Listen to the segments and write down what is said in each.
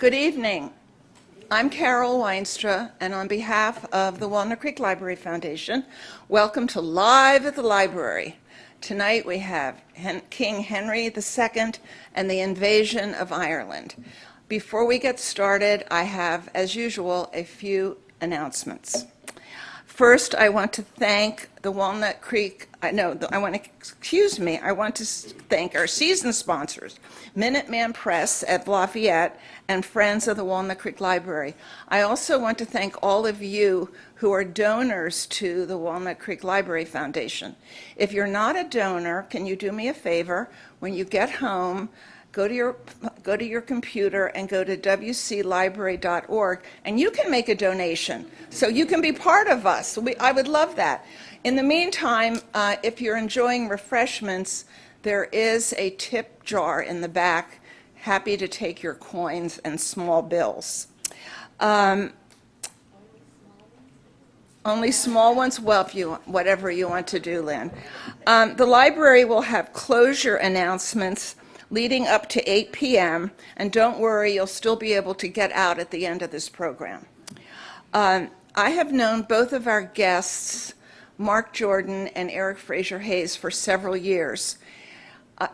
Good evening. I'm Carol Weinstra, and on behalf of the Walnut Creek Library Foundation, welcome to Live at the Library. Tonight we have King Henry II and the invasion of Ireland. Before we get started, I have, as usual, a few announcements. First, I want to thank the Walnut Creek, I want to thank our season sponsors, Minuteman Press at Lafayette and Friends of the Walnut Creek Library. I also want to thank all of you who are donors to the Walnut Creek Library Foundation. If you're not a donor, can you do me a favor? When you get home, go to your computer and go to wclibrary.org, and you can make a donation, so you can be part of us. I would love that. In the meantime, if you're enjoying refreshments, there is a tip jar in the back. Happy to take your coins and small bills. Only small ones? Well, whatever you want to do, Lynn. The library will have closure announcements leading up to 8 p.m., and don't worry, you'll still be able to get out at the end of this program. I have known both of our guests, Mark Jordan and Eric Fraisher Hayes, for several years.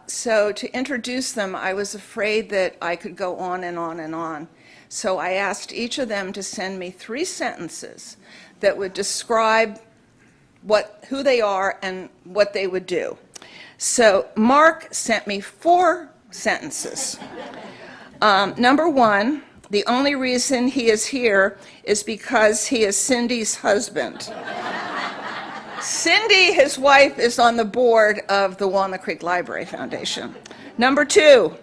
So to introduce them, I was afraid that I could go on and on and on. So I asked each of them to send me 3 sentences that would describe who they are and what they would do. So Mark sent me 4 sentences. Number 1, the only reason he is here is because he is Cindy's husband. Cindy, his wife, is on the board of the Walnut Creek Library Foundation. Number 2,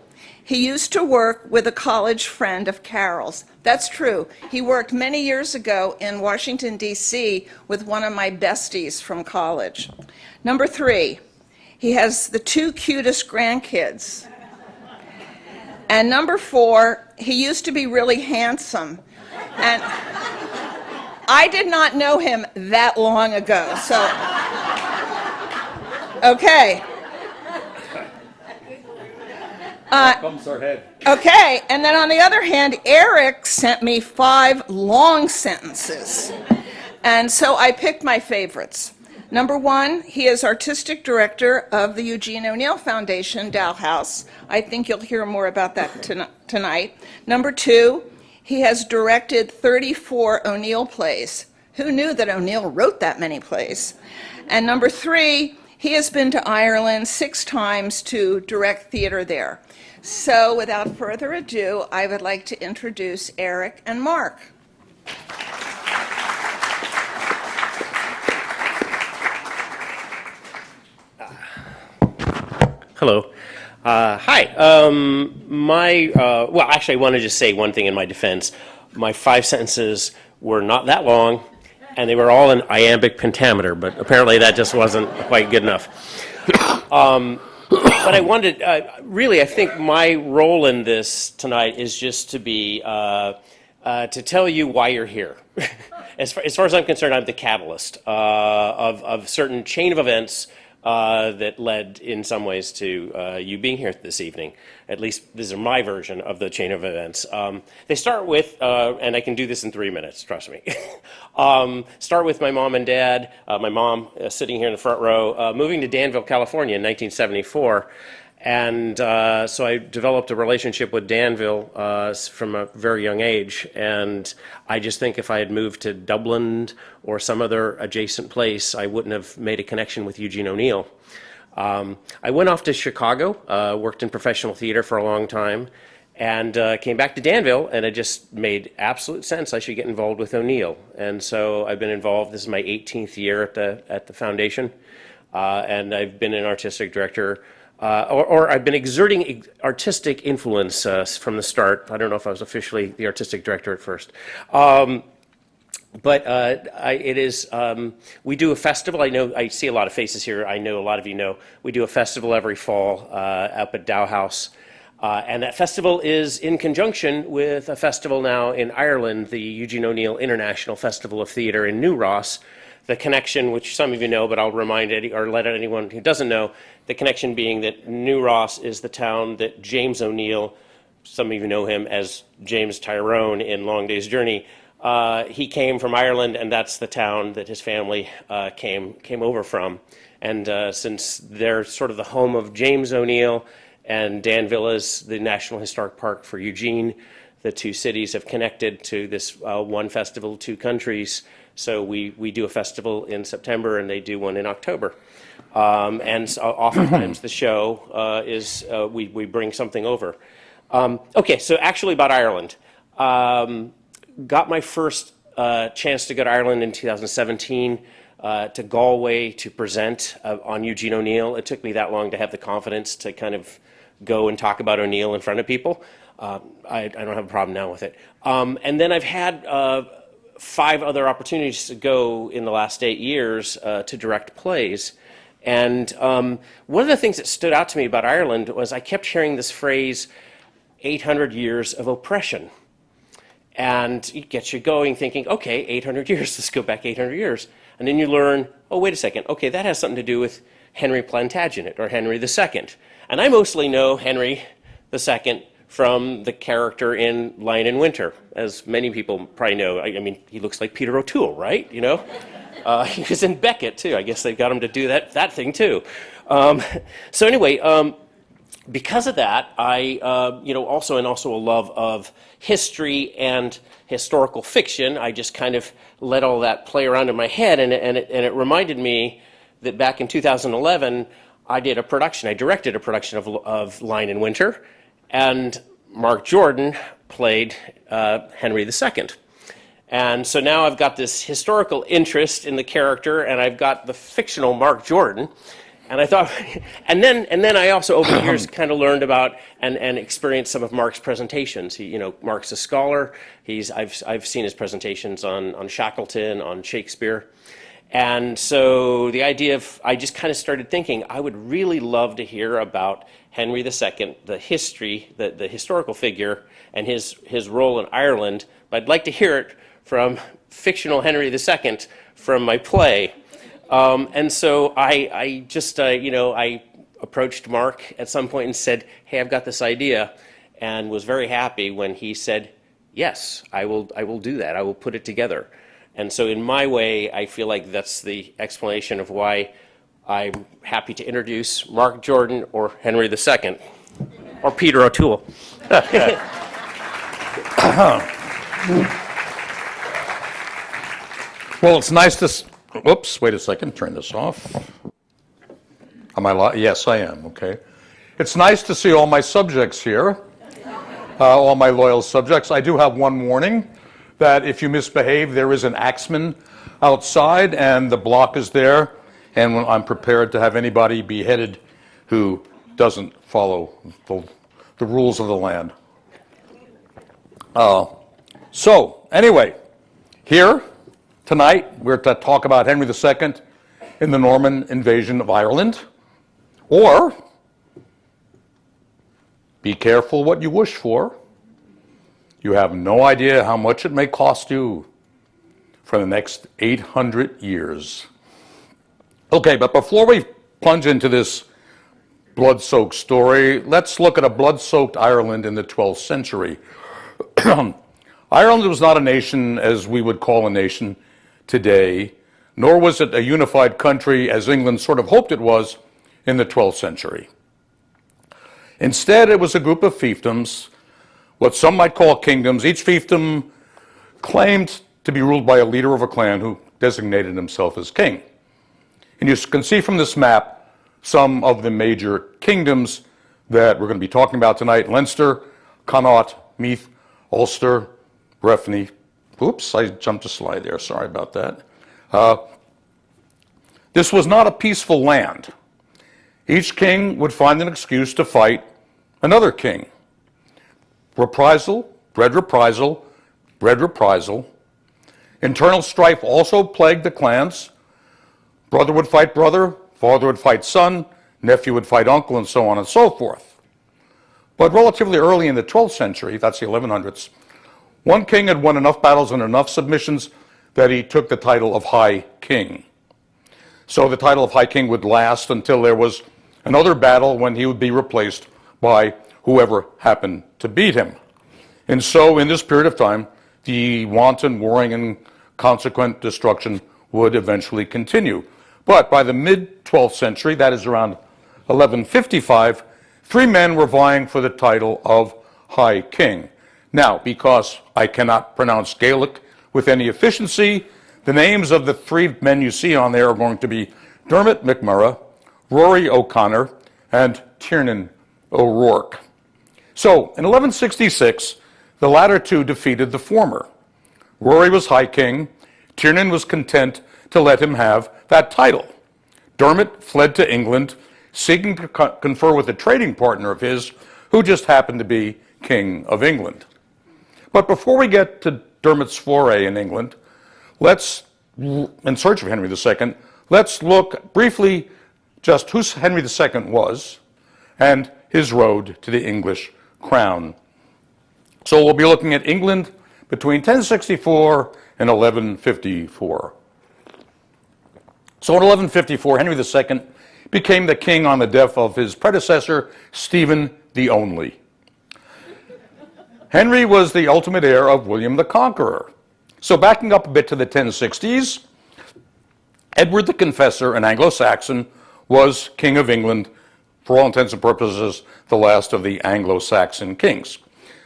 he used to work with a college friend of Carol's. That's true. He worked many years ago in Washington, D.C. with one of my besties from college. Number 3, he has the 2 cutest grandkids. And number 4, he used to be really handsome. And I did not know him that long ago, so, okay. Bumps our head. Okay, and then on the other hand, Eric sent me 5 long sentences. And so I picked my favorites. Number 1, he is artistic director of the Eugene O'Neill Foundation, Dow House. I think you'll hear more about that tonight. Number 2, he has directed 34 O'Neill plays. Who knew that O'Neill wrote that many plays? And number 3, he has been to Ireland 6 times to direct theater there. So without further ado, I would like to introduce Eric and Mark. Hello. Hi. Well, actually, I want to just say one thing in my defense. My 5 sentences were not that long, and they were all in iambic pentameter, but apparently that just wasn't quite good enough. But I wanted, really, I think my role in this tonight is just to be, to tell you why you're here. As far as I'm concerned, I'm the catalyst of a certain chain of events that led in some ways to you being here this evening. At least this is my version of the chain of events. They start with, and I can do this in 3 minutes, trust me. Start with my mom and dad, my mom sitting here in the front row, moving to Danville, California in 1974. And so I developed a relationship with Danville from a very young age. And I just think if I had moved to Dublin or some other adjacent place, I wouldn't have made a connection with Eugene O'Neill. I went off to Chicago, worked in professional theater for a long time, and came back to Danville, and it just made absolute sense I should get involved with O'Neill. And so I've been involved. This is my 18th year at the foundation, and I've been an artistic director. Or I've been exerting artistic influence from the start. I don't know if I was officially the artistic director at first. But it is, we do a festival. I know, I see a lot of faces here. I know a lot of you know. We do a festival every fall up at Dow House. And that festival is in conjunction with a festival now in Ireland, the Eugene O'Neill International Festival of Theatre in New Ross. The connection, which some of you know, but I'll remind or let anyone who doesn't know, the connection being that New Ross is the town that James O'Neill some of you know him as James Tyrone in Long Day's Journey. He came from Ireland, and that's the town that his family came over from. And since they're sort of the home of James O'Neill and Danville, the National Historic Park for Eugene, the two cities have connected to this one festival, two countries. So we do a festival in September, and they do one in October. And so oftentimes the show is we bring something over. Okay, so actually about Ireland. Got my first chance to go to Ireland in 2017 to Galway to present on Eugene O'Neill. It took me that long to have the confidence to kind of go and talk about O'Neill in front of people. I don't have a problem now with it. And then I've had 5 other opportunities to go in the last 8 years to direct plays. And one of the things that stood out to me about Ireland was I kept hearing this phrase, 800 years of oppression. And it gets you going thinking, okay, 800 years, let's go back 800 years. And then you learn, oh, wait a second, okay, that has something to do with Henry Plantagenet or Henry II. And I mostly know Henry II from the character in Lion in Winter, as many people probably know. I mean, he looks like Peter O'Toole, right? You know? He was in Beckett, too. I guess they got him to do that thing, too. So anyway, because of that, I, also a love of history and historical fiction. I just kind of let all that play around in my head, and it reminded me that back in 2011, I directed a production of Lion in Winter, and Mark Jordan played Henry II. And so now I've got this historical interest in the character, and I've got the fictional Mark Jordan. And I thought, and then I also over the years kind of learned about and experienced some of Mark's presentations. Mark's a scholar. I've seen his presentations on Shackleton, on Shakespeare, and so the idea of I just kind of started thinking I would really love to hear about Henry II, the history, the historical figure, and his role in Ireland. But I'd like to hear it from fictional Henry II from my play. And so I just, I approached Mark at some point and said, hey, I've got this idea, and was very happy when he said, yes, I will do that. I will put it together. And so in my way, I feel like that's the explanation of why I'm happy to introduce Mark Jordan or Henry II, or Peter O'Toole. Well, it's nice to... Whoops, wait a second, turn this off. Am I live? Yes, I am, okay. It's nice to see all my subjects here, all my loyal subjects. I do have one warning, that if you misbehave, there is an axeman outside, and the block is there, and I'm prepared to have anybody beheaded who doesn't follow the rules of the land. So, anyway, here, tonight, we're to talk about Henry II in the Norman invasion of Ireland, or be careful what you wish for. You have no idea how much it may cost you for the next 800 years. Okay, but before we plunge into this blood-soaked story, let's look at a blood-soaked Ireland in the 12th century. Ireland was not a nation as we would call a nation today, nor was it a unified country as England sort of hoped it was in the 12th century. Instead, it was a group of fiefdoms, what some might call kingdoms. Each fiefdom claimed to be ruled by a leader of a clan who designated himself as king. And you can see from this map some of the major kingdoms that we're going to be talking about tonight: Leinster, Connaught, Meath, Ulster, Breffni. Oops, I jumped a slide there. Sorry about that. This was not a peaceful land. Each king would find an excuse to fight another king. Reprisal bred reprisal, bred reprisal. Internal strife also plagued the clans. Brother would fight brother, father would fight son, nephew would fight uncle, and so on and so forth. But relatively early in the 12th century, that's the 1100s, one king had won enough battles and enough submissions that he took the title of High King. So the title of High King would last until there was another battle when he would be replaced by whoever happened to beat him. And so in this period of time, the wanton warring and consequent destruction would eventually continue. But by the mid-12th century, that is around 1155, three men were vying for the title of High King. Now, because I cannot pronounce Gaelic with any efficiency, the names of the three men you see on there are going to be Dermot McMurrough, Rory O'Connor, and Tiernan O'Rourke. So, in 1166, the latter two defeated the former. Rory was High King. Tiernan was content to let him have that title. Dermot fled to England, seeking to confer with a trading partner of his, who just happened to be King of England. But before we get to Dermot's foray in England, in search of Henry II, let's look briefly just who Henry II was and his road to the English crown. So we'll be looking at England between 1064 and 1154. So in 1154, Henry II became the king on the death of his predecessor, Stephen the Only. Henry was the ultimate heir of William the Conqueror. So backing up a bit to the 1060s, Edward the Confessor, an Anglo-Saxon, was King of England, for all intents and purposes, the last of the Anglo-Saxon kings.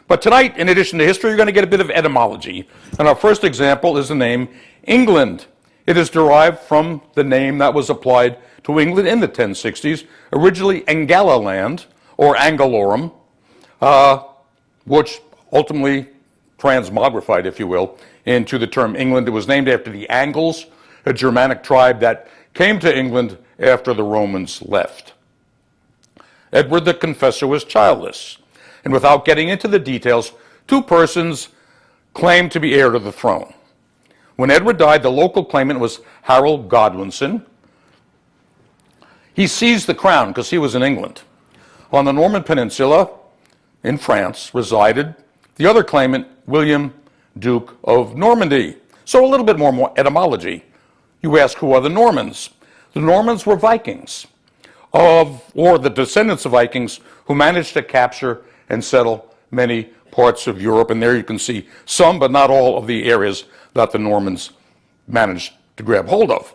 But tonight, in addition to history, you're going to get a bit of etymology. And our first example is the name England. It is derived from the name that was applied to England in the 1060s, originally Angalaland, or Angalorum, which ultimately transmogrified, if you will, into the term England. It was named after the Angles, a Germanic tribe that came to England after the Romans left. Edward the Confessor was childless, and without getting into the details, two persons claimed to be heir to the throne. When Edward died, the local claimant was Harold Godwinson. He seized the crown because he was in England. On the Norman Peninsula in France resided the other claimant, William, Duke of Normandy. So a little bit more etymology. You ask, who are the Normans? The Normans were Vikings, or the descendants of Vikings who managed to capture and settle many parts of Europe. And there you can see some, but not all, of the areas that the Normans managed to grab hold of.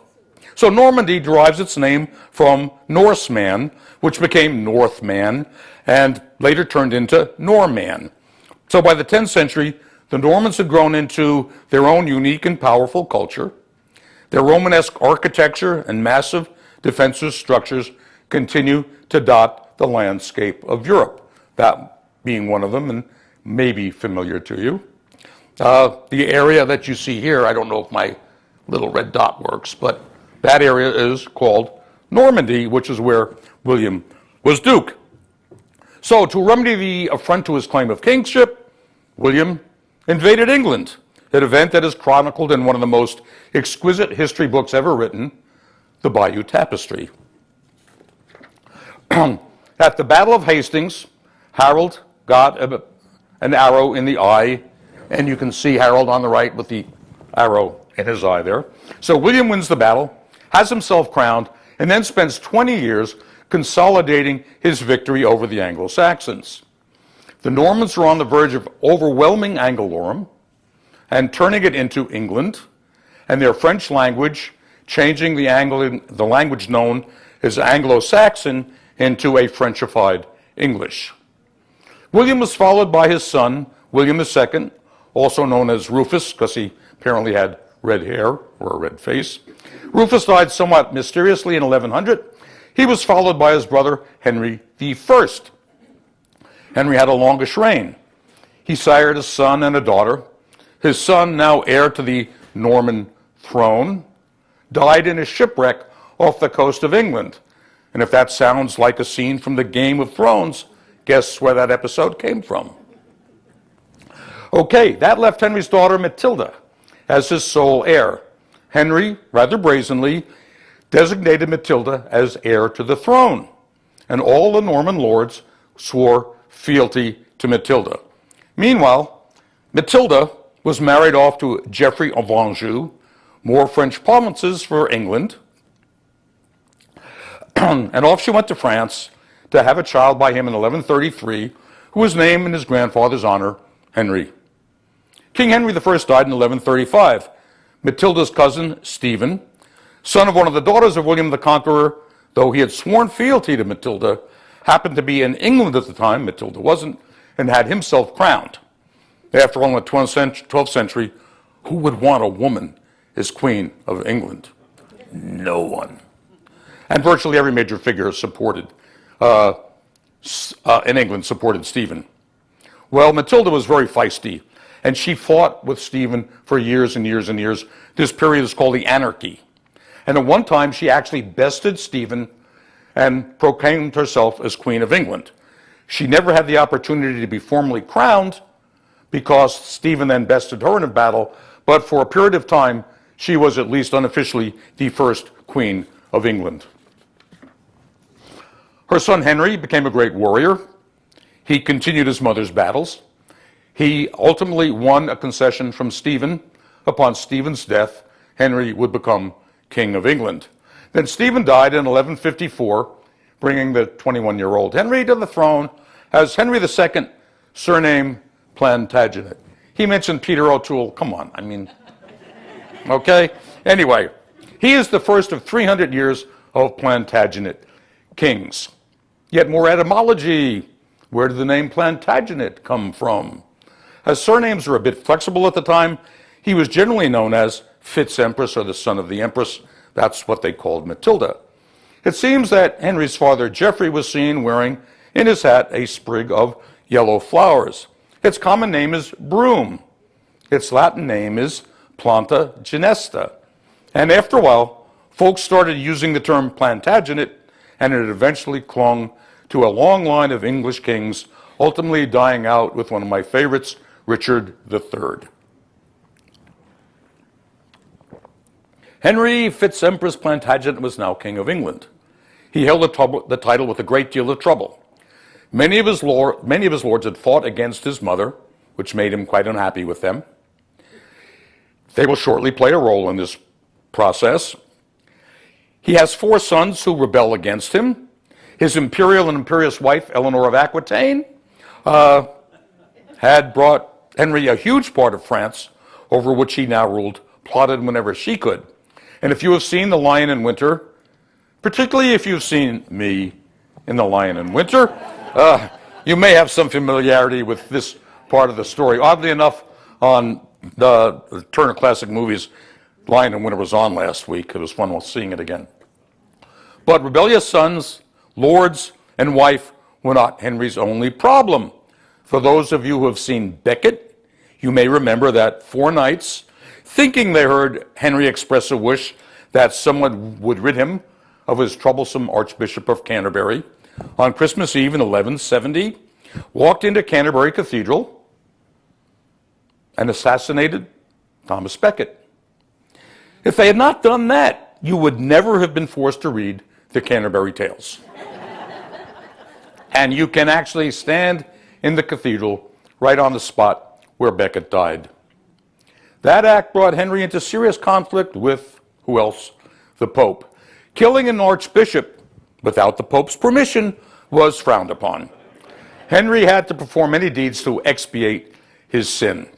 So Normandy derives its name from Norseman, which became Northman, and later turned into Norman. So by the 10th century, the Normans had grown into their own unique and powerful culture. Their Romanesque architecture and massive defensive structures continue to dot the landscape of Europe, that being one of them, and maybe familiar to you. The area that you see here, I don't know if my little red dot works, but that area is called Normandy, which is where William was Duke. So to remedy the affront to his claim of kingship, William invaded England, an event that is chronicled in one of the most exquisite history books ever written, the Bayeux Tapestry. At the Battle of Hastings, Harold got an arrow in the eye, and you can see Harold on the right with the arrow in his eye there. So William wins the battle, has himself crowned, and then spends 20 years consolidating his victory over the Anglo-Saxons. The Normans were on the verge of overwhelming Anglorum and turning it into England, and their French language changing the language known as Anglo-Saxon into a Frenchified English. William was followed by his son, William II, also known as Rufus, because he apparently had red hair or a red face. Rufus died somewhat mysteriously in 1100. He was followed by his brother, Henry I. Henry had a longish reign. He sired a son and a daughter. His son, now heir to the Norman throne, died in a shipwreck off the coast of England. And if that sounds like a scene from the Game of Thrones, guess where that episode came from? Okay, that left Henry's daughter Matilda as his sole heir. Henry, rather brazenly, designated Matilda as heir to the throne, and all the Norman lords swore fealty to Matilda. Meanwhile, Matilda was married off to Geoffrey of Anjou, more French provinces for England, and off she went to France to have a child by him in 1133 who was named in his grandfather's honor, Henry. King Henry I died in 1135. Matilda's cousin, Stephen, son of one of the daughters of William the Conqueror, though he had sworn fealty to Matilda, happened to be in England at the time, Matilda wasn't, and had himself crowned. After all, in the 12th century, who would want a woman as Queen of England? No one. And virtually every major figure supported, in England, supported Stephen. Well, Matilda was very feisty, and she fought with Stephen for years and years and years. This period is called the Anarchy. And at one time, she actually bested Stephen and proclaimed herself as Queen of England. She never had the opportunity to be formally crowned because Stephen then bested her in a battle, but for a period of time, she was at least unofficially the first Queen of England. Her son Henry became a great warrior. He continued his mother's battles. He ultimately won a concession from Stephen. Upon Stephen's death, Henry would become King of England. Then Stephen died in 1154, bringing the 21-year-old Henry to the throne as Henry II, surname Plantagenet. He mentioned Peter O'Toole. Come on, I mean, okay? Anyway, he is the first of 300 years of Plantagenet kings. Yet more etymology. Where did the name Plantagenet come from? As surnames were a bit flexible at the time, he was generally known as Fitz-Empress, or the son of the Empress. That's what they called Matilda. It seems that Henry's father, Geoffrey, was seen wearing in his hat a sprig of yellow flowers. Its common name is broom. Its Latin name is Planta genesta. And after a while, folks started using the term Plantagenet, and it eventually clung to a long line of English kings, ultimately dying out with one of my favorites, Richard III. Henry Fitz-Empress Plantagenet was now King of England. He held the title with a great deal of trouble. Many of his lords had fought against his mother, which made him quite unhappy with them. They will shortly play a role in this process. He has 4 sons who rebel against him. His imperial and imperious wife, Eleanor of Aquitaine, had brought Henry a huge part of France, over which he now ruled, plotted whenever she could. And if you have seen The Lion in Winter, particularly if you've seen me in The Lion in Winter, you may have some familiarity with this part of the story. Oddly enough, on the Turner Classic Movies, Lion in Winter was on last week. It was fun seeing it again. But rebellious sons, lords, and wife were not Henry's only problem. For those of you who have seen Becket, you may remember that 4 nights, thinking they heard Henry express a wish that someone would rid him of his troublesome Archbishop of Canterbury, on Christmas Eve in 1170, walked into Canterbury Cathedral and assassinated Thomas Becket. If they had not done that, you would never have been forced to read the Canterbury Tales. And you can actually stand in the cathedral right on the spot where Becket died. That act brought Henry into serious conflict with, who else? The Pope. Killing an archbishop without the Pope's permission was frowned upon. Henry had to perform many deeds to expiate his sin,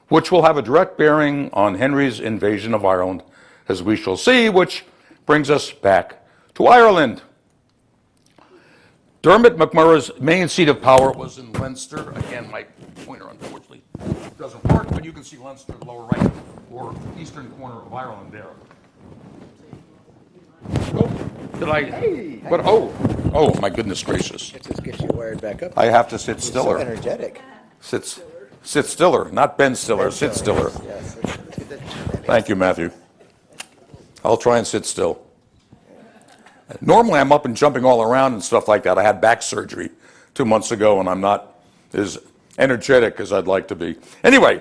which will have a direct bearing on Henry's invasion of Ireland, as we shall see, which brings us back to Ireland. Dermot McMurrough's main seat of power was in Leinster. Again, my pointer unfortunately doesn't work, but you can see Leinster, the lower right, or eastern corner of Ireland there. Oh, did I? Hey. What? Oh, my goodness gracious. It just gets you wired back up. I have to sit So stiller. energetic. Sit stiller, not Ben Stiller, sit stiller. Yes. Thank you, Matthew. I'll try and sit still. Normally I'm up and jumping all around and stuff like that. I had back surgery 2 months ago and I'm not as energetic as I'd like to be. Anyway,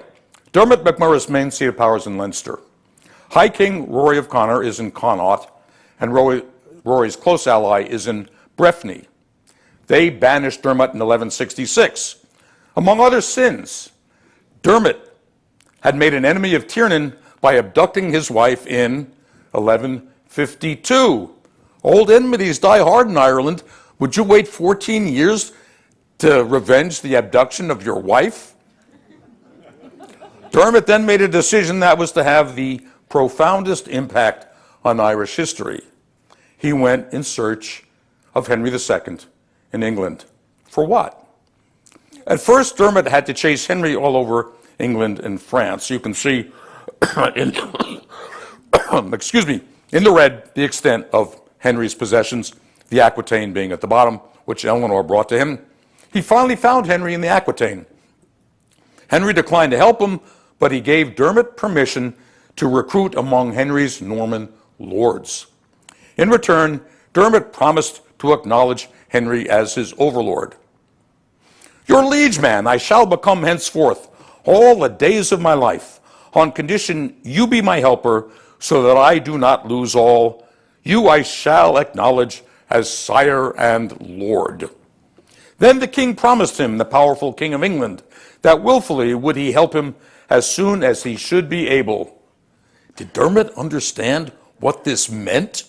Dermot McMurrough's main seat of power is in Leinster. High King Rory of Connor is in Connaught, and Rory's close ally is in Breffni. They banished Dermot in 1166. Among other sins, Dermot had made an enemy of Tiernan by abducting his wife in 1152. Old enmities die hard in Ireland. Would you wait 14 years to revenge the abduction of your wife? Dermot then made a decision that was to have the profoundest impact on Irish history. He went in search of Henry II in England. For what? At first, Dermot had to chase Henry all over England and France. You can see in, in the red the extent of Henry's possessions, the Aquitaine being at the bottom, which Eleanor brought to him. He finally found Henry in the Aquitaine. Henry declined to help him, but he gave Dermot permission to recruit among Henry's Norman lords. In return, Dermot promised to acknowledge Henry as his overlord. Your liege man I shall become henceforth all the days of my life, on condition you be my helper, so that I do not lose all. You I shall acknowledge as sire and lord. Then the king promised him, the powerful king of England, that willfully would he help him as soon as he should be able. Did Dermot understand what this meant?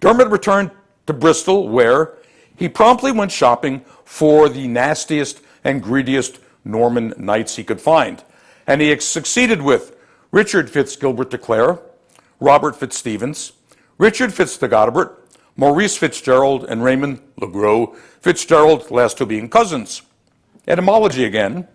Dermot returned to Bristol, where he promptly went shopping for the nastiest and greediest Norman knights he could find. And he succeeded with Richard Fitzgilbert de Clare, Robert Fitzstephen, Richard Fitztheodebert, Maurice Fitzgerald, and Raymond le Gros Fitzgerald, the last two being cousins. Etymology again.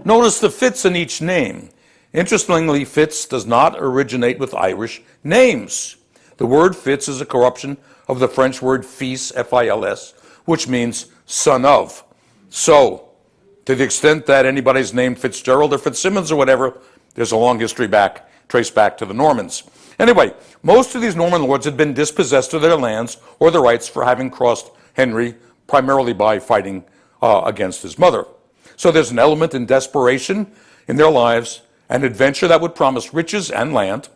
Notice the Fitz in each name. Interestingly, Fitz does not originate with Irish names. The word Fitz is a corruption of the French word fils, F-I-L-S, which means son of. So, to the extent that anybody's named Fitzgerald or Fitzsimmons or whatever, there's a long history traced back to the Normans. Anyway, most of these Norman lords had been dispossessed of their lands or their rights for having crossed Henry, primarily by fighting against his mother. So there's an element in desperation in their lives, an adventure that would promise riches and land.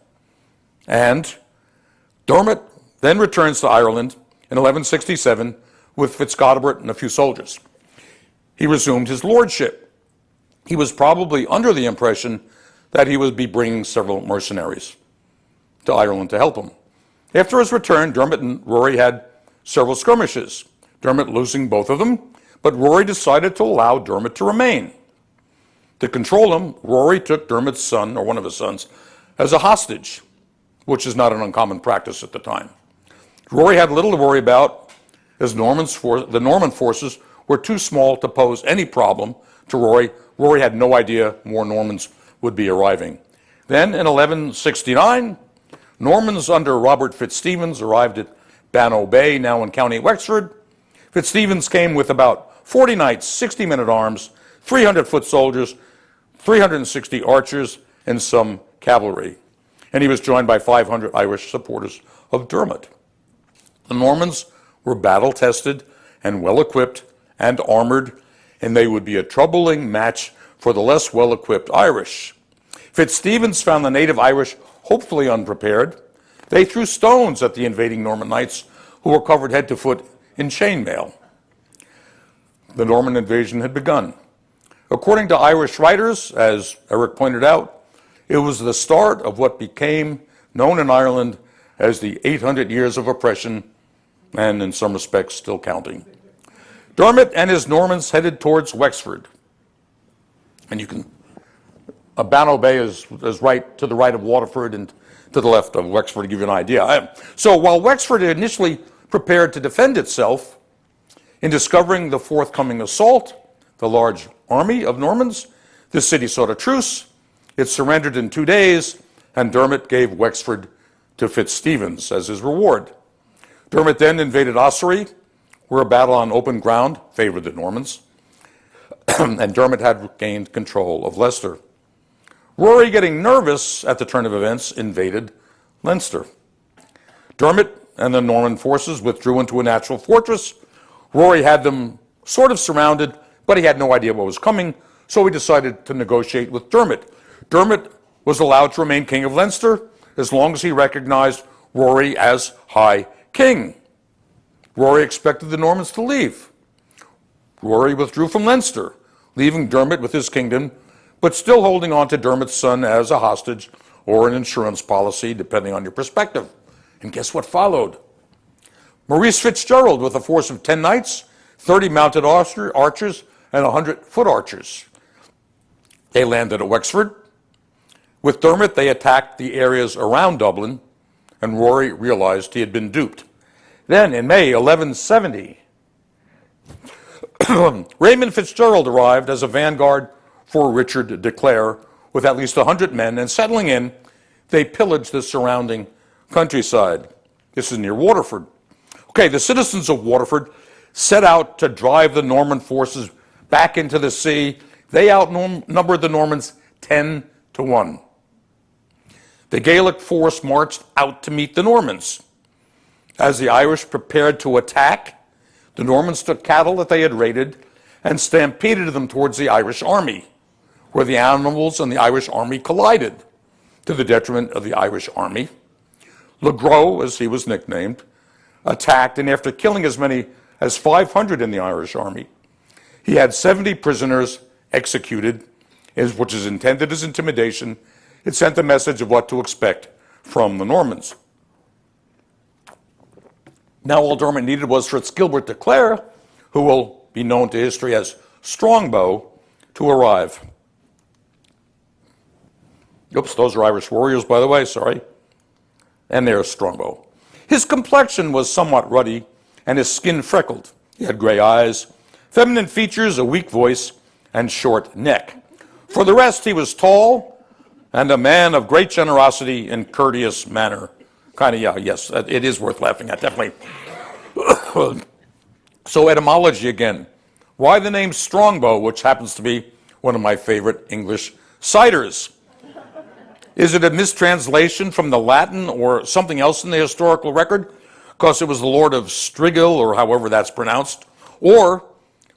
And Dermot then returns to Ireland in 1167 with Fitzgodebert and a few soldiers. He resumed his lordship. He was probably under the impression that he would be bringing several mercenaries to Ireland to help him. After his return, Dermot and Rory had several skirmishes, Dermot losing both of them, but Rory decided to allow Dermot to remain. To control him, Rory took Dermot's son, or one of his sons, as a hostage, which is not an uncommon practice at the time. Rory had little to worry about, as the Norman forces were too small to pose any problem to Rory. Rory had no idea more Normans would be arriving. Then in 1169, Normans under Robert Fitzstephen arrived at Bannow Bay, now in County Wexford. Fitzstephen came with about 40 knights, 60 men-at-arms, 300 foot soldiers, 360 archers, and some cavalry. And he was joined by 500 Irish supporters of Dermot. The Normans were battle-tested and well-equipped and armored, and they would be a troubling match for the less well-equipped Irish. Fitzstephen found the native Irish hopefully unprepared. They threw stones at the invading Norman knights, who were covered head to foot in chainmail. The Norman invasion had begun. According to Irish writers, as Eric pointed out, it was the start of what became known in Ireland as the 800 years of oppression, and in some respects still counting. Dermot and his Normans headed towards Wexford. And you can, Bannow Bay is right to the right of Waterford and to the left of Wexford, to give you an idea. So while Wexford initially prepared to defend itself, in discovering the forthcoming assault, the large army of Normans, the city sought a truce. It surrendered in 2 days, and Dermot gave Wexford to Fitzstephen as his reward. Dermot then invaded Ossory, where a battle on open ground favored the Normans, and Dermot had gained control of Leicester. Rory, getting nervous at the turn of events, invaded Leinster. Dermot and the Norman forces withdrew into a natural fortress. Rory had them sort of surrounded, but he had no idea what was coming, so he decided to negotiate with Dermot. Dermot was allowed to remain king of Leinster as long as he recognized Rory as High King. Rory expected the Normans to leave. Rory withdrew from Leinster, leaving Dermot with his kingdom, but still holding on to Dermot's son as a hostage or an insurance policy, depending on your perspective. And guess what followed? Maurice Fitzgerald with a force of 10 knights, 30 mounted archers, and 100 foot archers. They landed at Wexford. With Dermot, they attacked the areas around Dublin, and Rory realized he had been duped. Then, in May 1170, Raymond Fitzgerald arrived as a vanguard for Richard de Clare with at least 100 men, and settling in, they pillaged the surrounding countryside. This is near Waterford. Okay, the citizens of Waterford set out to drive the Norman forces back into the sea. They outnumbered the Normans 10 to 1. The Gaelic force marched out to meet the Normans. As the Irish prepared to attack, the Normans took cattle that they had raided and stampeded them towards the Irish army, where the animals and the Irish army collided, to the detriment of the Irish army. Le Gros, as he was nicknamed, attacked, and after killing as many as 500 in the Irish army, he had 70 prisoners executed, which is intended as intimidation. It sent a message of what to expect from the Normans. Now all Dermot needed was Fitzgilbert de Clare, who will be known to history as Strongbow, to arrive. Oops, those are Irish warriors, by the way, sorry. And there's Strongbow. His complexion was somewhat ruddy, and his skin freckled. He had gray eyes, feminine features, a weak voice, and short neck. For the rest, he was tall and a man of great generosity and courteous manner. Yes, it is worth laughing at, definitely. So etymology again. Why the name Strongbow, which happens to be one of my favorite English ciders? Is it a mistranslation from the Latin or something else in the historical record? Because it was the Lord of Strigil, or however that's pronounced. Or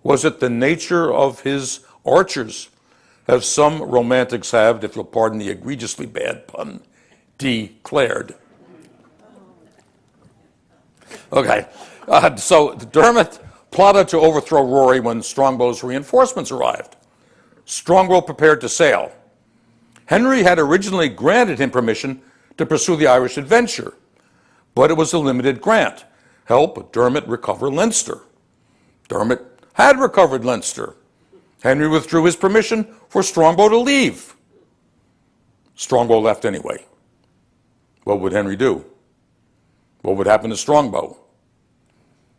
was it the nature of his archers, as some romantics have, if you'll pardon the egregiously bad pun, declared? Okay, so Dermot plotted to overthrow Rory when Strongbow's reinforcements arrived. Strongbow prepared to sail. Henry had originally granted him permission to pursue the Irish adventure, but it was a limited grant. Help Dermot recover Leinster. Dermot had recovered Leinster. Henry withdrew his permission for Strongbow to leave. Strongbow left anyway. What would Henry do? What would happen to Strongbow?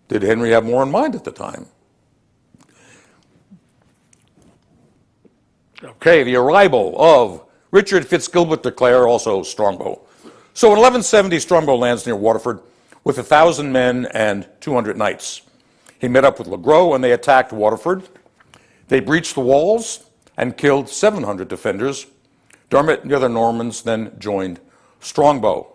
Did Henry have more in mind at the time? Okay, the arrival of Richard Fitzgilbert de Clare, also Strongbow. So in 1170, Strongbow lands near Waterford with 1,000 men and 200 knights. He met up with Le Gros and they attacked Waterford. They breached the walls and killed 700 defenders. Dermot and the other Normans then joined Strongbow.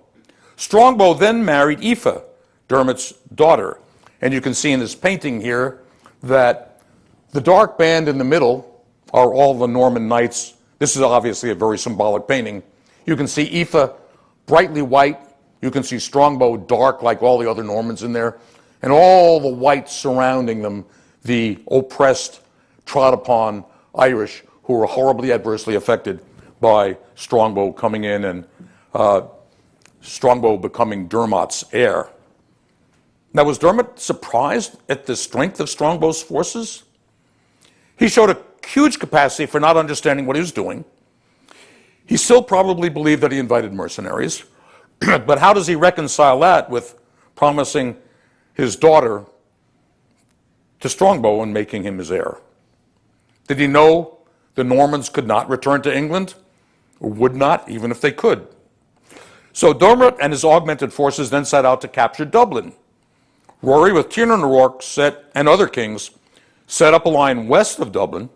Strongbow then married Aoife, Dermot's daughter. And you can see in this painting here that the dark band in the middle are all the Norman knights. This is obviously a very symbolic painting. You can see Aoife brightly white. You can see Strongbow dark like all the other Normans in there. And all the white surrounding them, the oppressed, trod upon Irish who were horribly adversely affected by Strongbow coming in and Strongbow becoming Dermot's heir. Now, was Dermot surprised at the strength of Strongbow's forces? He showed a huge capacity for not understanding what he was doing. He still probably believed that he invited mercenaries, but how does he reconcile that with promising his daughter to Strongbow and making him his heir? Did he know the Normans could not return to England, or would not, even if they could? So Dermot and his augmented forces then set out to capture Dublin. Rory, with Tiernan O'Rourke and other kings, set up a line west of Dublin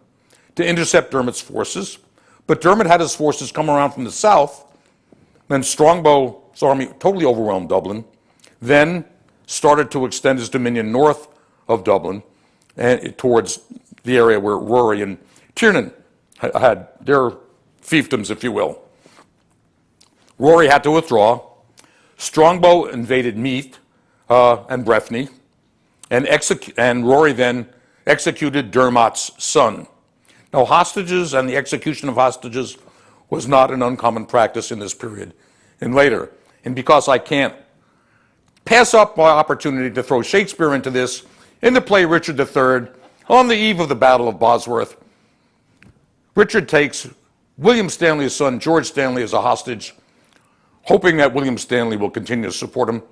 to intercept Dermot's forces, but Dermot had his forces come around from the south. Then Strongbow's army totally overwhelmed Dublin, then started to extend his dominion north of Dublin and towards the area where Rory and Tiernan had their fiefdoms, if you will. Rory had to withdraw. Strongbow invaded Meath and Breffni, and Rory then executed Dermot's son. Now, hostages and the execution of hostages was not an uncommon practice in this period and later. And because I can't pass up my opportunity to throw Shakespeare into this in the play Richard III on the eve of the Battle of Bosworth. Richard takes William Stanley's son, George Stanley, as a hostage, hoping that William Stanley will continue to support him.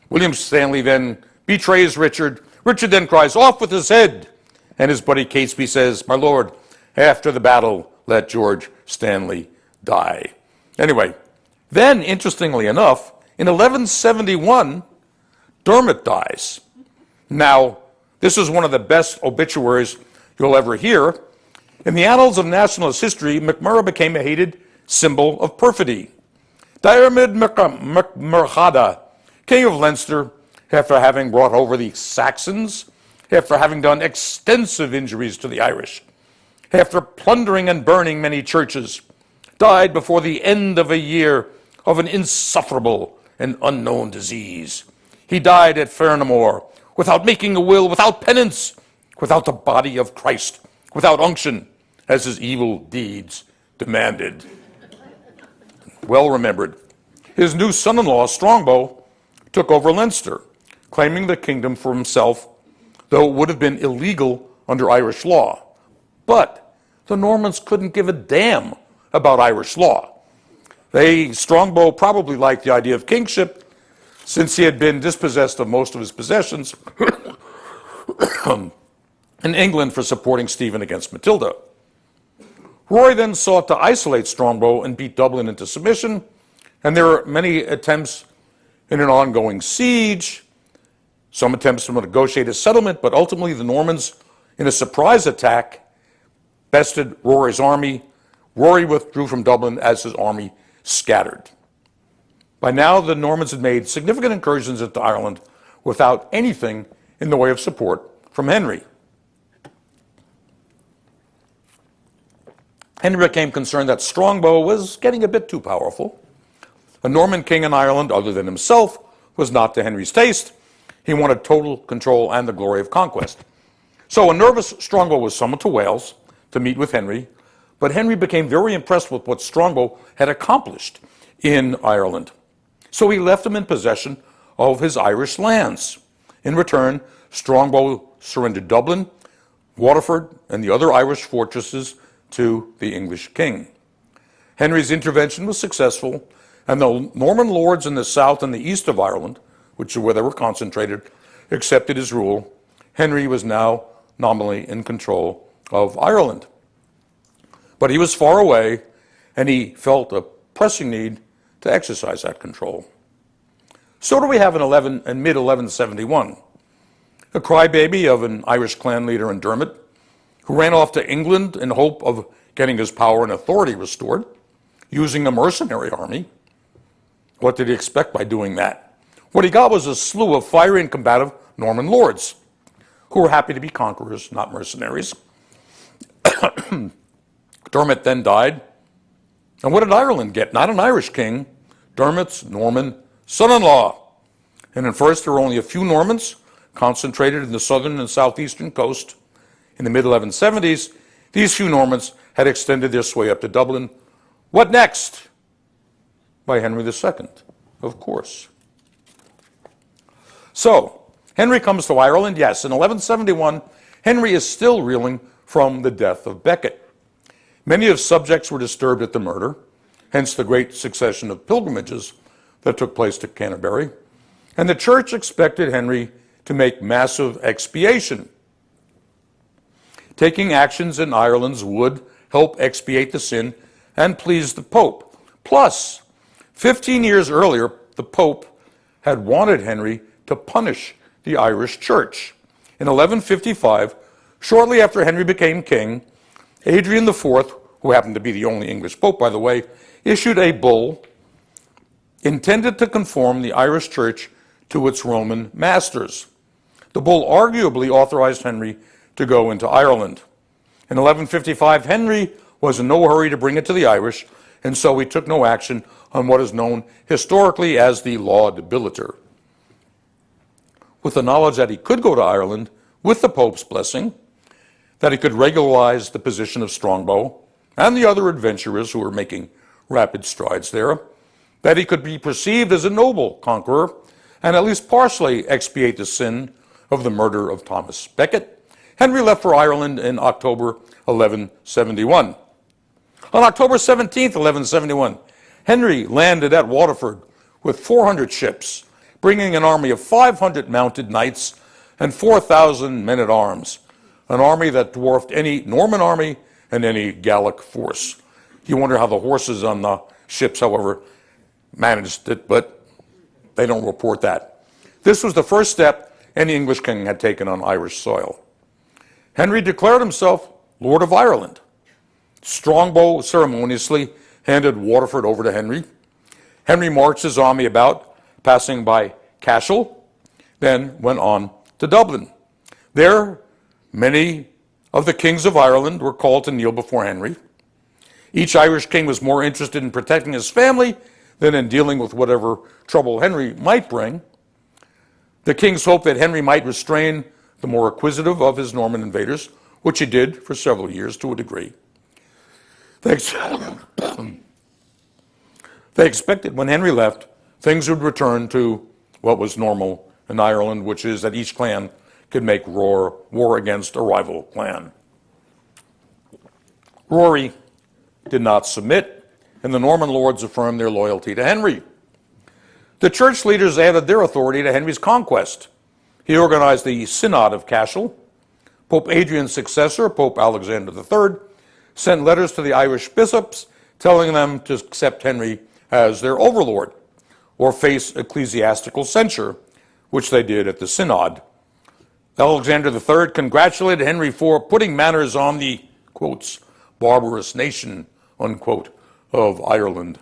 William Stanley then betrays Richard. Richard then cries, "Off with his head!" And his buddy Catesby says, "My lord, after the battle, let George Stanley die." Anyway, then, interestingly enough, in 1171, Dermot dies. Now, this is one of the best obituaries you'll ever hear. In the annals of nationalist history, MacMurrough became a hated symbol of perfidy. Diarmid MacMurchada, king of Leinster, after having brought over the Saxons, after having done extensive injuries to the Irish, after plundering and burning many churches, died before the end of a year of an insufferable and unknown disease. He died at Fernamore without making a will, without penance, without the body of Christ, without unction, as his evil deeds demanded. Well remembered. His new son-in-law, Strongbow, took over Leinster, claiming the kingdom for himself, though it would have been illegal under Irish law. But the Normans couldn't give a damn about Irish law. Strongbow probably liked the idea of kingship, since he had been dispossessed of most of his possessions in England for supporting Stephen against Matilda. Rory then sought to isolate Strongbow and beat Dublin into submission, and there were many attempts in an ongoing siege, some attempts to negotiate a settlement, but ultimately the Normans, in a surprise attack, bested Rory's army. Rory withdrew from Dublin as his army scattered. By now, the Normans had made significant incursions into Ireland without anything in the way of support from Henry. Henry became concerned that Strongbow was getting a bit too powerful. A Norman king in Ireland, other than himself, was not to Henry's taste. He wanted total control and the glory of conquest. So a nervous Strongbow was summoned to Wales to meet with Henry, but Henry became very impressed with what Strongbow had accomplished in Ireland. So he left him in possession of his Irish lands. In return, Strongbow surrendered Dublin, Waterford, and the other Irish fortresses to the English king. Henry's intervention was successful, and the Norman lords in the south and the east of Ireland, which is where they were concentrated, accepted his rule. Henry was now nominally in control of Ireland. But he was far away, and he felt a pressing need to exercise that control. So do we have in mid-1171, a crybaby of an Irish clan leader in Dermot, who ran off to England in hope of getting his power and authority restored, using a mercenary army. What did he expect by doing that? What he got was a slew of fiery and combative Norman lords, who were happy to be conquerors, not mercenaries. Dermot then died. And what did Ireland get? Not an Irish king, Dermot's Norman son-in-law. And at first there were only a few Normans concentrated in the southern and southeastern coast. In the mid-1170s, these few Normans had extended their sway up to Dublin. What next? By Henry II, of course. So, Henry comes to Ireland. Yes, in 1171, Henry is still reeling from the death of Becket. Many of his subjects were disturbed at the murder, hence the great succession of pilgrimages that took place to Canterbury. And the church expected Henry to make massive expiation. Taking actions in Ireland would help expiate the sin and please the Pope. Plus, 15 years earlier, the Pope had wanted Henry to punish the Irish church. In 1155, shortly after Henry became king, Adrian IV, who happened to be the only English pope, by the way, issued a bull intended to conform the Irish church to its Roman masters. The bull arguably authorized Henry to go into Ireland. In 1155, Henry was in no hurry to bring it to the Irish, and so he took no action on what is known historically as the Laud Biliter. With the knowledge that he could go to Ireland with the Pope's blessing, that he could regularize the position of Strongbow and the other adventurers who were making rapid strides there, that he could be perceived as a noble conqueror, and at least partially expiate the sin of the murder of Thomas Becket, Henry left for Ireland in October 1171. On October 17th, 1171, Henry landed at Waterford with 400 ships, bringing an army of 500 mounted knights and 4,000 men-at-arms, an army that dwarfed any Norman army and any Gallic force. You wonder how the horses on the ships, however, managed it, but they don't report that. This was the first step any English king had taken on Irish soil. Henry declared himself Lord of Ireland. Strongbow ceremoniously handed Waterford over to Henry. Henry marched his army about, passing by Cashel, then went on to Dublin. There, many of the kings of Ireland were called to kneel before Henry. Each Irish king was more interested in protecting his family than in dealing with whatever trouble Henry might bring. The kings hoped that Henry might restrain the more acquisitive of his Norman invaders, which he did for several years to a degree. They expected when Henry left, things would return to what was normal in Ireland, which is that each clan could make war against a rival clan. Rory did not submit, and the Norman lords affirmed their loyalty to Henry. The church leaders added their authority to Henry's conquest. He organized the Synod of Cashel. Pope Adrian's successor, Pope Alexander III, sent letters to the Irish bishops telling them to accept Henry as their overlord or face ecclesiastical censure, which they did at the Synod. Alexander III congratulated Henry for putting manners on the, quotes, barbarous nation, unquote, of Ireland.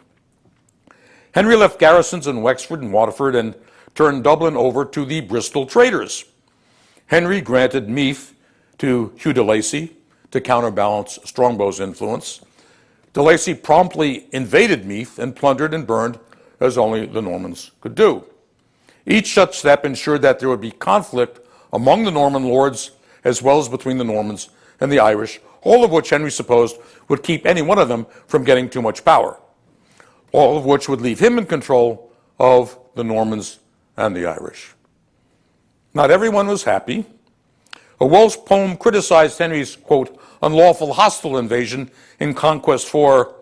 Henry left garrisons in Wexford and Waterford and turned Dublin over to the Bristol traders. Henry granted Meath to Hugh de Lacy to counterbalance Strongbow's influence. De Lacy promptly invaded Meath and plundered and burned as only the Normans could do. Each such step ensured that there would be conflict among the Norman lords as well as between the Normans and the Irish, all of which Henry supposed would keep any one of them from getting too much power, all of which would leave him in control of the Normans and the Irish. Not everyone was happy. A Welsh poem criticized Henry's, quote, unlawful hostile invasion in Conquest for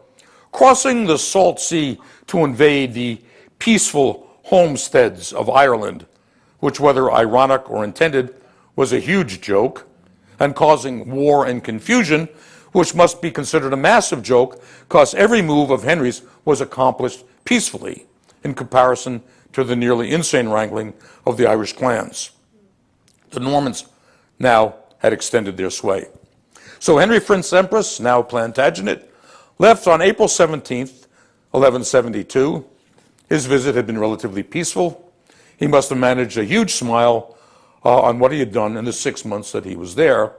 crossing the salt sea to invade the peaceful homesteads of Ireland, which, whether ironic or intended, was a huge joke, and causing war and confusion, which must be considered a massive joke, because every move of Henry's was accomplished peacefully in comparison to the nearly insane wrangling of the Irish clans. The Normans now had extended their sway. So Henry Prince Empress, now Plantagenet, left on April 17th, 1172. His visit had been relatively peaceful. He must have managed a huge smile on what he had done in the 6 months that he was there.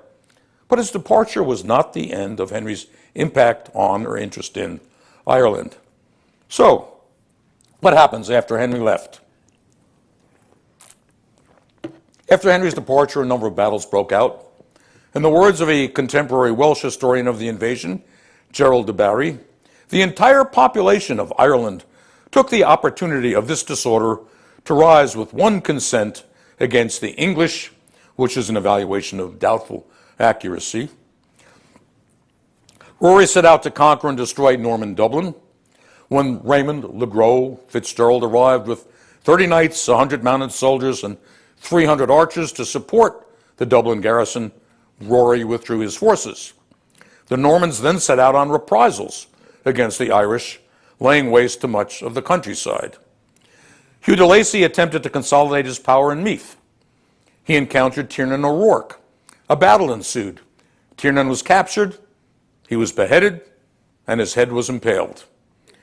But his departure was not the end of Henry's impact on or interest in Ireland. So, what happens after Henry left? After Henry's departure, a number of battles broke out. In the words of a contemporary Welsh historian of the invasion, Gerald de Barry, the entire population of Ireland took the opportunity of this disorder to rise with one consent against the English, which is an evaluation of doubtful accuracy. Rory set out to conquer and destroy Norman Dublin. When Raymond le Gros Fitzgerald arrived with 30 knights, 100 mounted soldiers, and 300 archers to support the Dublin garrison, Rory withdrew his forces. The Normans then set out on reprisals against the Irish, laying waste to much of the countryside. Hugh de Lacy attempted to consolidate his power in Meath. He encountered Tiernan O'Rourke. A battle ensued. Tiernan was captured, he was beheaded, and his head was impaled.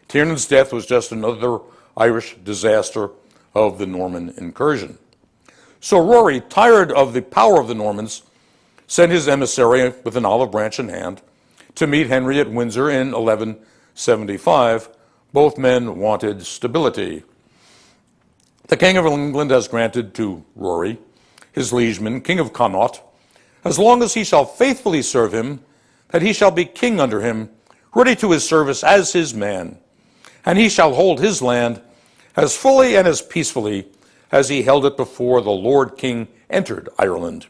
Tiernan's death was just another Irish disaster of the Norman incursion. So Rory, tired of the power of the Normans, sent his emissary with an olive branch in hand to meet Henry at Windsor in 1175. Both men wanted stability. The King of England has granted to Rory, his liegeman, King of Connaught, as long as he shall faithfully serve him, that he shall be king under him, ready to his service as his man, and he shall hold his land as fully and as peacefully as he held it before the Lord King entered Ireland,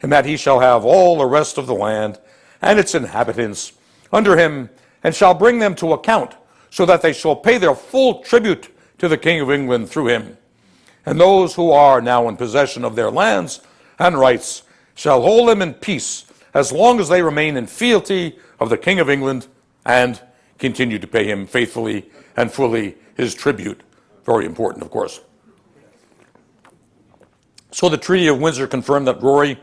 and that he shall have all the rest of the land and its inhabitants under him, and shall bring them to account, so that they shall pay their full tribute to the King of England through him. And those who are now in possession of their lands and rights shall hold them in peace as long as they remain in fealty of the King of England and continue to pay him faithfully and fully his tribute. Very important, of course. So the Treaty of Windsor confirmed that Rory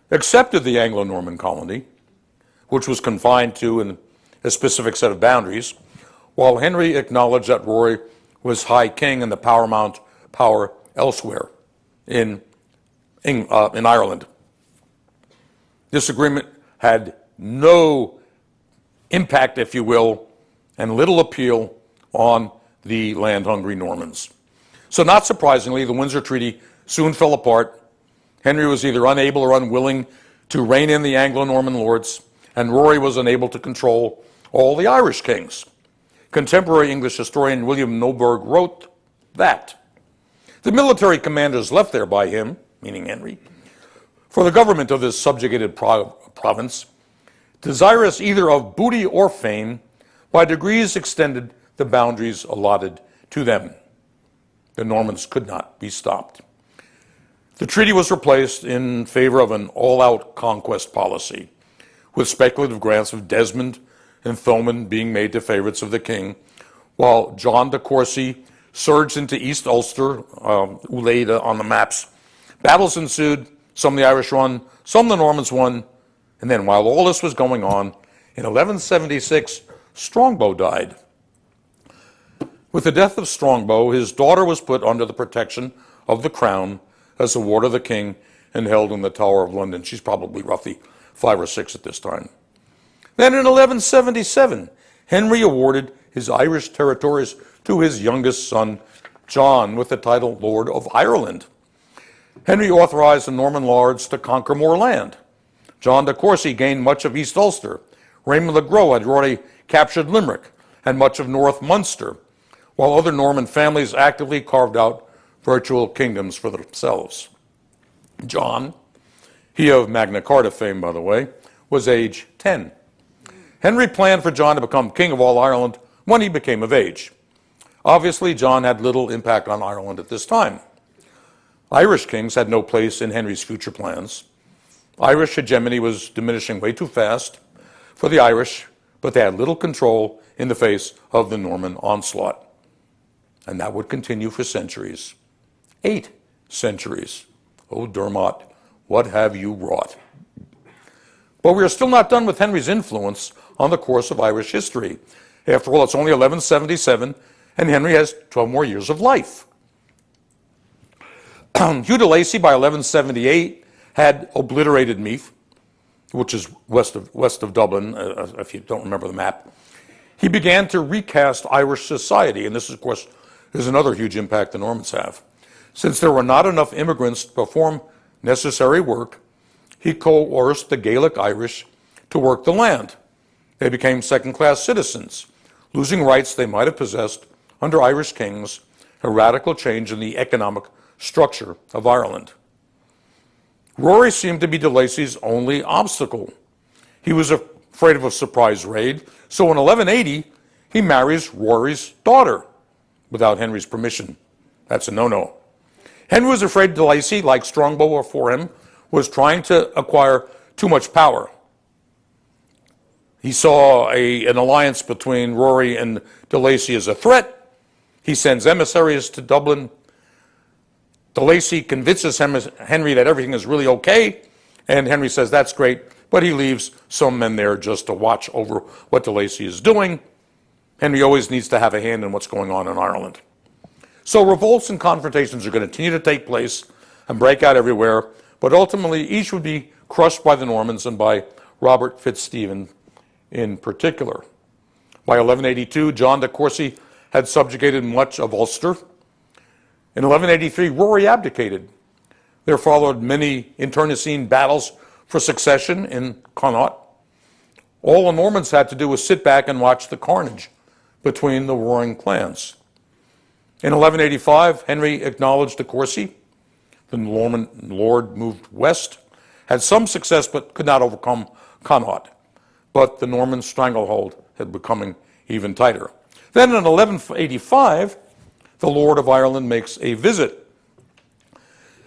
accepted the Anglo-Norman colony, which was confined to a specific set of boundaries, while Henry acknowledged that Rory was High King and the paramount power elsewhere in Ireland. This agreement had no impact, if you will, and little appeal on the land-hungry Normans. So not surprisingly, the Windsor Treaty soon fell apart. Henry was either unable or unwilling to rein in the Anglo-Norman lords, and Rory was unable to control all the Irish kings. Contemporary English historian William Norberg wrote that the military commanders left there by him, meaning Henry, for the government of this subjugated province, desirous either of booty or fame, by degrees extended the boundaries allotted to them. The Normans could not be stopped. The treaty was replaced in favor of an all-out conquest policy, with speculative grants of Desmond and Thomond being made to favorites of the king, while John de Courcy surged into East Ulster, laid on the maps. Battles ensued, some the Irish won, some the Normans won, and then while all this was going on, in 1176, Strongbow died. With the death of Strongbow, his daughter was put under the protection of the crown as a ward of the king and held in the Tower of London. She's probably roughly 5 or 6 at this time. Then in 1177, Henry awarded his Irish territories to his youngest son, John, with the title Lord of Ireland. Henry authorized the Norman lords to conquer more land. John de Courcy gained much of East Ulster. Raymond le Gros had already captured Limerick and much of North Munster, while other Norman families actively carved out virtual kingdoms for themselves. John, he of Magna Carta fame, by the way, was age 10. Henry planned for John to become king of all Ireland when he became of age. Obviously, John had little impact on Ireland at this time. Irish kings had no place in Henry's future plans. Irish hegemony was diminishing way too fast for the Irish, but they had little control in the face of the Norman onslaught. And that would continue for centuries. 8 centuries. Oh, Dermot, what have you wrought? But we are still not done with Henry's influence on the course of Irish history. After all, it's only 1177, and Henry has 12 more years of life. Hugh de Lacy, by 1178, had obliterated Meath, which is west of Dublin, if you don't remember the map. He began to recast Irish society, and this, of course, is another huge impact the Normans have. Since there were not enough immigrants to perform necessary work, he coerced the Gaelic Irish to work the land. They became second-class citizens, losing rights they might have possessed under Irish kings, a radical change in the economic structure of Ireland. Rory seemed to be de Lacy's only obstacle. He was afraid of a surprise raid, so in 1180, he marries Rory's daughter without Henry's permission. That's a no-no. Henry was afraid de Lacy, like Strongbow before him, was trying to acquire too much power. He saw an alliance between Rory and de Lacy as a threat. He sends emissaries to Dublin. De Lacy convinces Henry that everything is really okay, and Henry says that's great, but he leaves some men there just to watch over what de Lacy is doing. Henry always needs to have a hand in what's going on in Ireland. So revolts and confrontations are going to continue to take place and break out everywhere, but ultimately each would be crushed by the Normans and by Robert Fitzstephen in particular. By 1182, John de Courcy had subjugated much of Ulster. In 1183, Rory abdicated. There followed many internecine battles for succession in Connaught. All the Normans had to do was sit back and watch the carnage between the warring clans. In 1185, Henry acknowledged de Courcy. The Norman lord moved west, had some success but could not overcome Connaught. But the Norman stranglehold had becoming even tighter. Then in 1185, the Lord of Ireland makes a visit.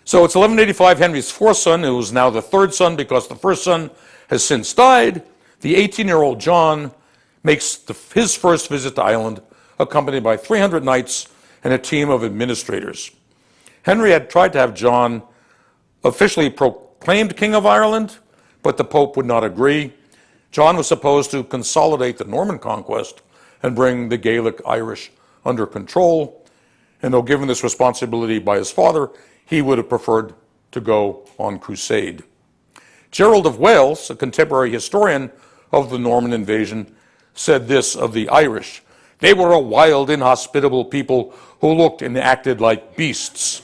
So it's 1185, Henry's fourth son, who is now the third son because the first son has since died. The 18-year-old John makes his first visit to Ireland, accompanied by 300 knights and a team of administrators. Henry had tried to have John officially proclaimed King of Ireland, but the Pope would not agree. John was supposed to consolidate the Norman conquest and bring the Gaelic Irish under control. And though given this responsibility by his father, he would have preferred to go on crusade. Gerald of Wales, a contemporary historian of the Norman invasion, said this of the Irish: "They were a wild, inhospitable people who looked and acted like beasts."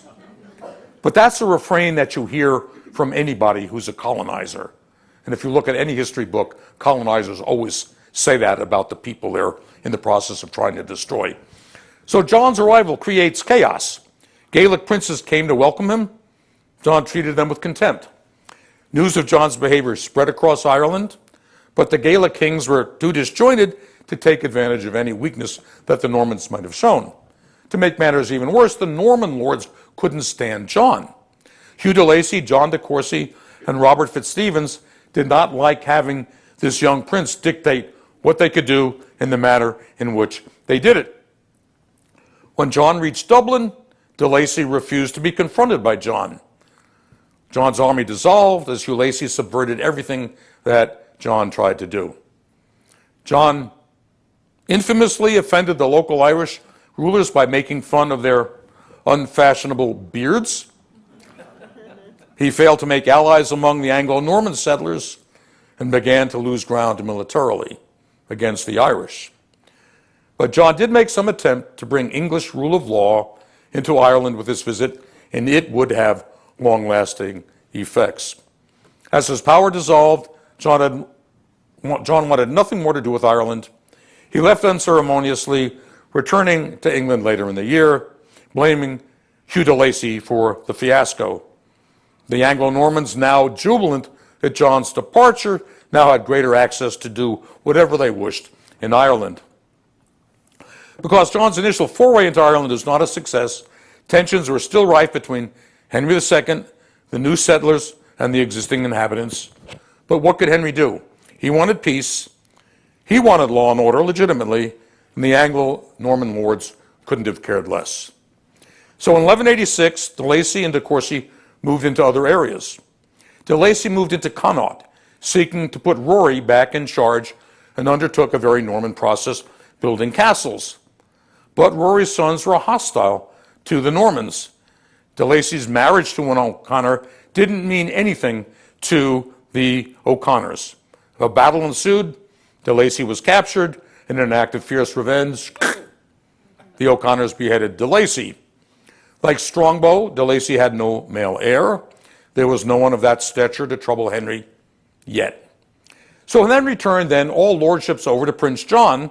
But that's a refrain that you hear from anybody who's a colonizer. And if you look at any history book, colonizers always say that about the people they're in the process of trying to destroy. So John's arrival creates chaos. Gaelic princes came to welcome him. John treated them with contempt. News of John's behavior spread across Ireland, but the Gaelic kings were too disjointed to take advantage of any weakness that the Normans might have shown. To make matters even worse, the Norman lords couldn't stand John. Hugh de Lacy, John de Courcy, and Robert Fitzstephen did not like having this young prince dictate what they could do in the manner in which they did it. When John reached Dublin, de Lacy refused to be confronted by John. John's army dissolved as Hugh Lacy subverted everything that John tried to do. John infamously offended the local Irish rulers by making fun of their unfashionable beards. He failed to make allies among the Anglo-Norman settlers and began to lose ground militarily against the Irish. But John did make some attempt to bring English rule of law into Ireland with his visit, and it would have long-lasting effects. As his power dissolved, John wanted nothing more to do with Ireland. He left unceremoniously, returning to England later in the year, blaming Hugh de Lacy for the fiasco. The Anglo-Normans, now jubilant at John's departure, now had greater access to do whatever they wished in Ireland. Because John's initial foray into Ireland was not a success, tensions were still rife between Henry II, the new settlers, and the existing inhabitants. But what could Henry do? He wanted peace. He wanted law and order legitimately, and the Anglo-Norman lords couldn't have cared less. So in 1186, de Lacy and de Courcy moved into other areas. De Lacy moved into Connaught, seeking to put Rory back in charge, and undertook a very Norman process, building castles. But Rory's sons were hostile to the Normans. De Lacy's marriage to an O'Connor didn't mean anything to the O'Connors. A battle ensued. De Lacy was captured, and in an act of fierce revenge, the O'Connors beheaded de Lacy. Like Strongbow, de Lacy had no male heir. There was no one of that stature to trouble Henry yet. So when Henry turned then all lordships over to Prince John,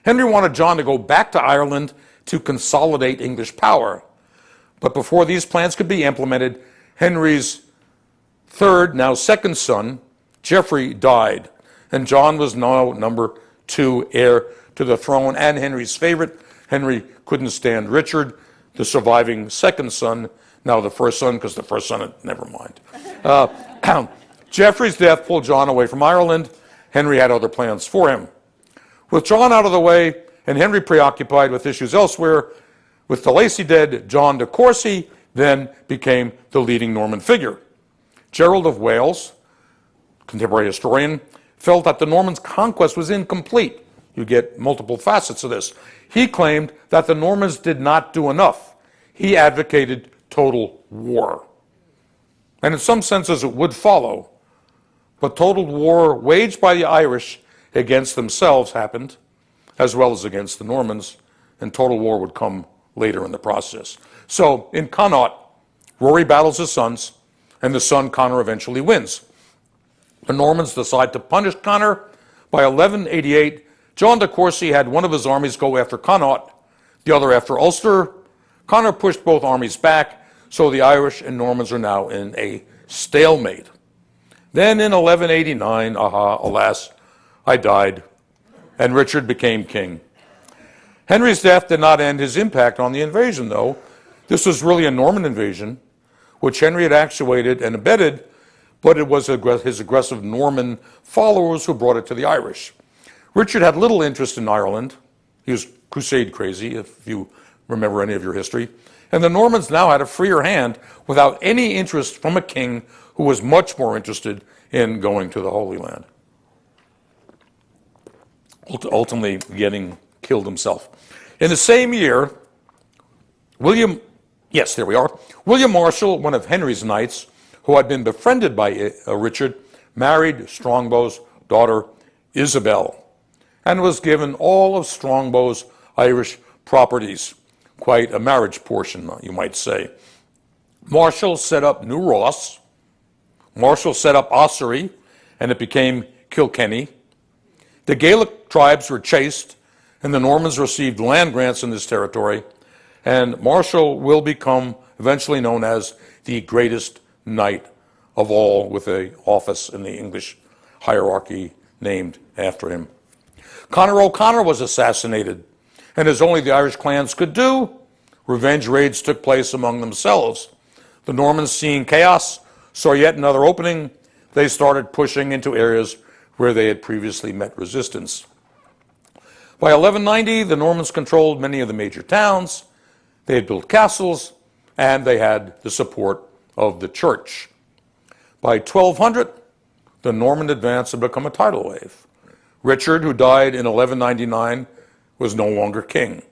Henry wanted John to go back to Ireland to consolidate English power. But before these plans could be implemented, Henry's third, now second son, Geoffrey, died, and John was now number 2 heir to the throne and Henry's favorite. Henry couldn't stand Richard, the surviving second son, now the first son, because the first son, never mind. Geoffrey's death pulled John away from Ireland. Henry had other plans for him. With John out of the way and Henry preoccupied with issues elsewhere, with de Lacy dead, John de Courcy then became the leading Norman figure. Gerald of Wales, contemporary historian, felt that the Normans' conquest was incomplete. You get multiple facets of this. He claimed that the Normans did not do enough. He advocated total war. And in some senses it would follow. But total war waged by the Irish against themselves happened, as well as against the Normans, and total war would come later in the process. So in Connaught, Rory battles his sons, and the son Conor eventually wins. The Normans decide to punish Conor. By 1188, John de Courcy had one of his armies go after Connaught, the other after Ulster, Connor pushed both armies back, so the Irish and Normans are now in a stalemate. Then in 1189, alas, I died, and Richard became king. Henry's death did not end his impact on the invasion, though. This was really a Norman invasion, which Henry had actuated and abetted, but it was his aggressive Norman followers who brought it to the Irish. Richard had little interest in Ireland. He was crusade crazy, if you remember any of your history. And the Normans now had a freer hand without any interest from a king who was much more interested in going to the Holy Land, ultimately getting killed himself. In the same year, William Marshall, one of Henry's knights, who had been befriended by Richard, married Strongbow's daughter Isabel, and was given all of Strongbow's Irish properties, quite a marriage portion, you might say. Marshall set up New Ross. Marshall set up Ossory, and it became Kilkenny. The Gaelic tribes were chased, and the Normans received land grants in this territory, and Marshall will become eventually known as the greatest knight of all, with an office in the English hierarchy named after him. Conor O'Connor was assassinated, and as only the Irish clans could do, revenge raids took place among themselves. The Normans, seeing chaos, saw yet another opening. They started pushing into areas where they had previously met resistance. By 1190, the Normans controlled many of the major towns. They had built castles, and they had the support of the church. By 1200, the Norman advance had become a tidal wave. Richard, who died in 1199, was no longer king.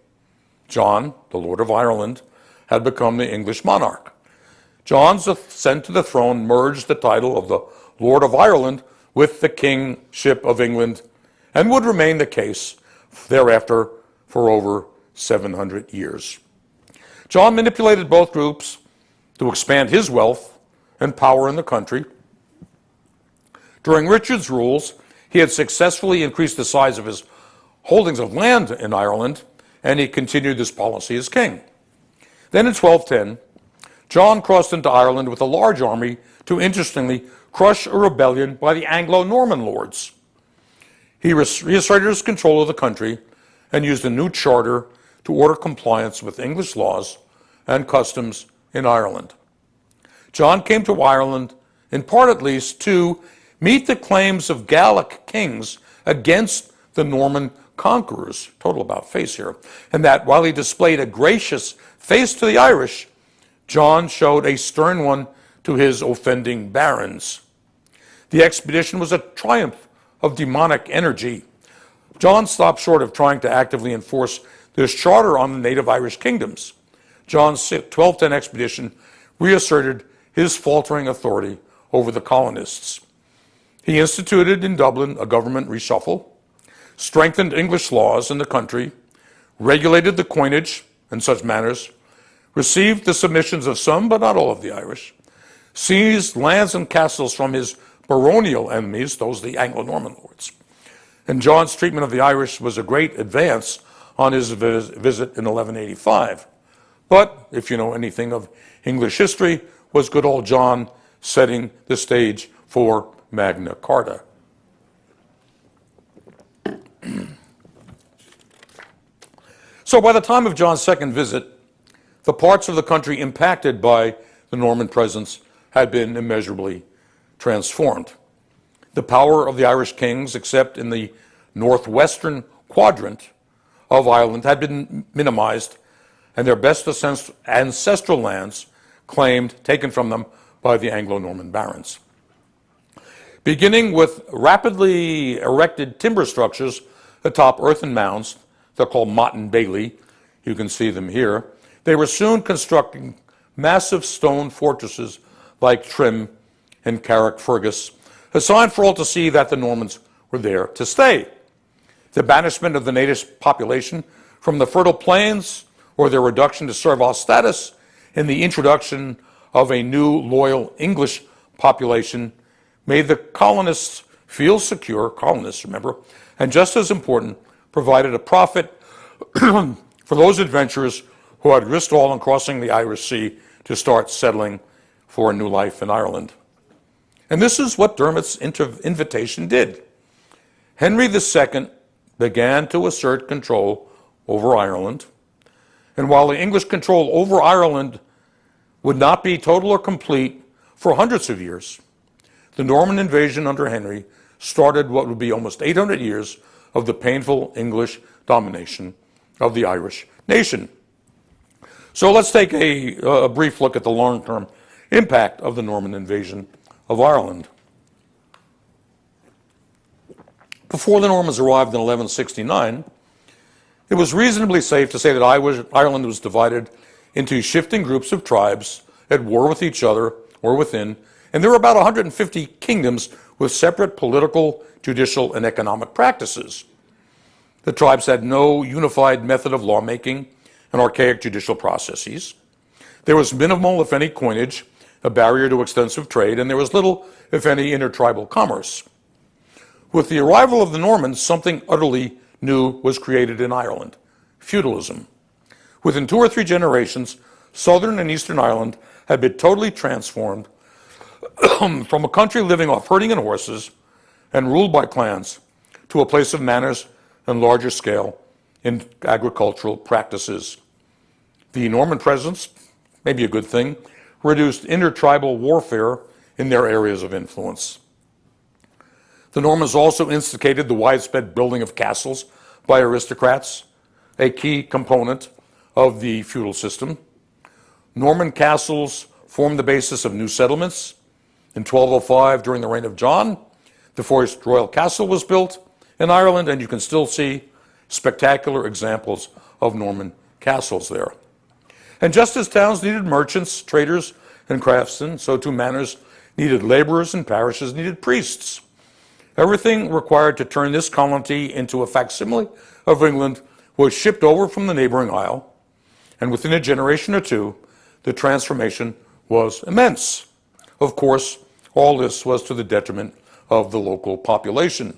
John, the Lord of Ireland, had become the English monarch. John's ascent to the throne merged the title of the Lord of Ireland with the kingship of England, and would remain the case thereafter for over 700 years. John manipulated both groups to expand his wealth and power in the country. During Richard's rules, he had successfully increased the size of his holdings of land in Ireland, and he continued this policy as king. Then in 1210, John crossed into Ireland with a large army to, interestingly, crush a rebellion by the Anglo-Norman lords. He reasserted his control of the country and used a new charter to order compliance with English laws and customs in Ireland. John came to Ireland, in part at least, to meet the claims of Gallic kings against the Norman conquerors. Total about face here. And that while he displayed a gracious face to the Irish, John showed a stern one to his offending barons. The expedition was a triumph of demonic energy. John stopped short of trying to actively enforce this charter on the native Irish kingdoms. John's 1210 expedition reasserted his faltering authority over the colonists. He instituted in Dublin a government reshuffle, strengthened English laws in the country, regulated the coinage and such matters, received the submissions of some but not all of the Irish, seized lands and castles from his baronial enemies, those the Anglo-Norman lords. And John's treatment of the Irish was a great advance on his visit in 1185. But, if you know anything of English history, was good old John setting the stage for Magna Carta. So by the time of John's second visit, the parts of the country impacted by the Norman presence had been immeasurably transformed. The power of the Irish kings, except in the northwestern quadrant of Ireland, had been minimized, and their best ancestral lands taken from them by the Anglo-Norman barons. Beginning with rapidly erected timber structures atop earthen mounds, they're called Motte and Bailey, you can see them here, they were soon constructing massive stone fortresses like Trim and Carrickfergus, a sign for all to see that the Normans were there to stay. The banishment of the native population from the fertile plains, or their reduction to servile status, and the introduction of a new loyal English population made the colonists feel secure, colonists, remember, and just as important, provided a profit for those adventurers who had risked all in crossing the Irish Sea to start settling for a new life in Ireland. And this is what Dermot's invitation did. Henry II began to assert control over Ireland, and while the English control over Ireland would not be total or complete for hundreds of years, the Norman invasion under Henry started what would be almost 800 years of the painful English domination of the Irish nation. So let's take a brief look at the long-term impact of the Norman invasion of Ireland. Before the Normans arrived in 1169, it was reasonably safe to say that Ireland was divided into shifting groups of tribes at war with each other or within, and there were about 150 kingdoms with separate political, judicial, and economic practices. The tribes had no unified method of lawmaking and archaic judicial processes. There was minimal, if any, coinage, a barrier to extensive trade, and there was little, if any, intertribal commerce. With the arrival of the Normans, something utterly new was created in Ireland: feudalism. Within 2 or 3 generations, southern and eastern Ireland had been totally transformed from a country living off herding and horses and ruled by clans to a place of manners and larger scale in agricultural practices. The Norman presence, maybe a good thing, reduced intertribal warfare in their areas of influence. The Normans also instigated the widespread building of castles by aristocrats, a key component of the feudal system. Norman castles formed the basis of new settlements. In 1205, during the reign of John, the first royal castle was built in Ireland, and you can still see spectacular examples of Norman castles there. And just as towns needed merchants, traders, and craftsmen, so too manors needed laborers and parishes needed priests. Everything required to turn this colony into a facsimile of England was shipped over from the neighboring isle, and within a generation or two, the transformation was immense. Of course, all this was to the detriment of the local population.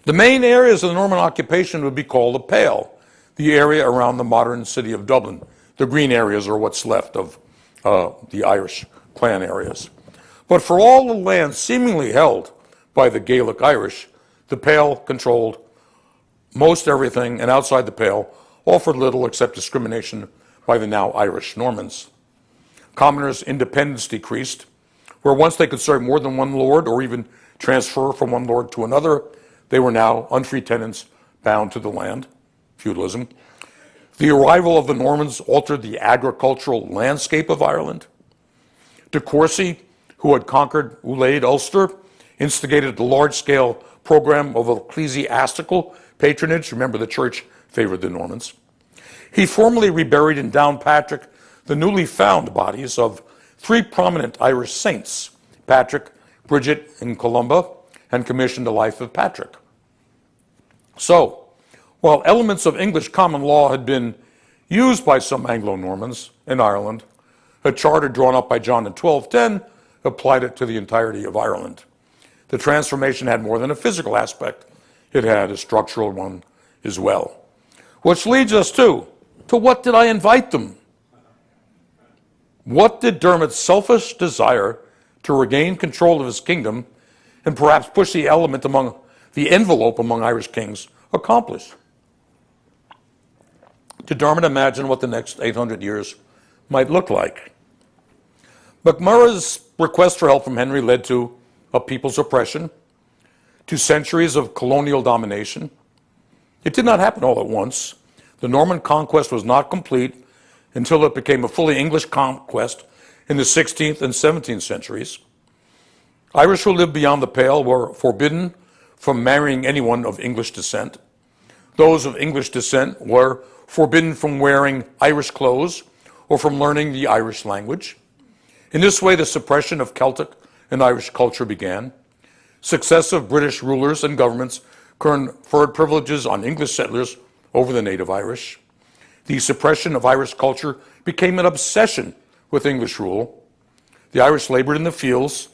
The main areas of the Norman occupation would be called the Pale, the area around the modern city of Dublin. The green areas are what's left of the Irish clan areas. But for all the land seemingly held by the Gaelic Irish, the Pale controlled most everything, and outside the Pale offered little except discrimination by the now Irish Normans. Commoners' independence decreased, where once they could serve more than one lord or even transfer from one lord to another, they were now unfree tenants bound to the land, feudalism. The arrival of the Normans altered the agricultural landscape of Ireland. De Courcy, who had conquered Ulaid Ulster, instigated a large-scale program of ecclesiastical patronage. Remember, the church favored the Normans. He formally reburied in Downpatrick the newly found bodies of 3 prominent Irish saints, Patrick, Bridget, and Columba, and commissioned the life of Patrick. So, while elements of English common law had been used by some Anglo-Normans in Ireland, a charter drawn up by John in 1210 applied it to the entirety of Ireland. The transformation had more than a physical aspect. It had a structural one as well. Which leads us to what did I invite them? What did Dermot's selfish desire to regain control of his kingdom and perhaps push the envelope among Irish kings accomplish? Did Dermot imagine what the next 800 years might look like? MacMurrough's request for help from Henry led to a people's oppression, to centuries of colonial domination. It did not happen all at once. The Norman conquest was not complete until it became a fully English conquest in the 16th and 17th centuries. Irish who lived beyond the Pale were forbidden from marrying anyone of English descent. Those of English descent were forbidden from wearing Irish clothes or from learning the Irish language. In this way, the suppression of Celtic and Irish culture began. Successive British rulers and governments conferred privileges on English settlers over the native Irish. The suppression of Irish culture became an obsession with English rule. The Irish labored in the fields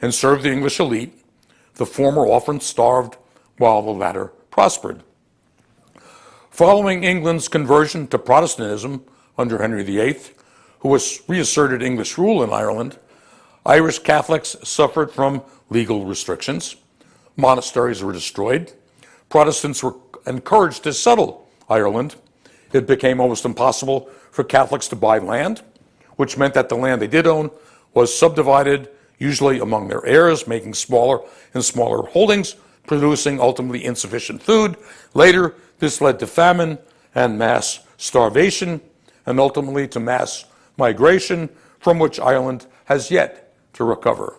and served the English elite. The former often starved while the latter prospered. Following England's conversion to Protestantism under Henry VIII, who reasserted English rule in Ireland, Irish Catholics suffered from legal restrictions. Monasteries were destroyed. Protestants were encouraged to settle Ireland. It became almost impossible for Catholics to buy land, which meant that the land they did own was subdivided, usually among their heirs, making smaller and smaller holdings, producing ultimately insufficient food. Later, this led to famine and mass starvation, and ultimately to mass migration, from which Ireland has yet to recover.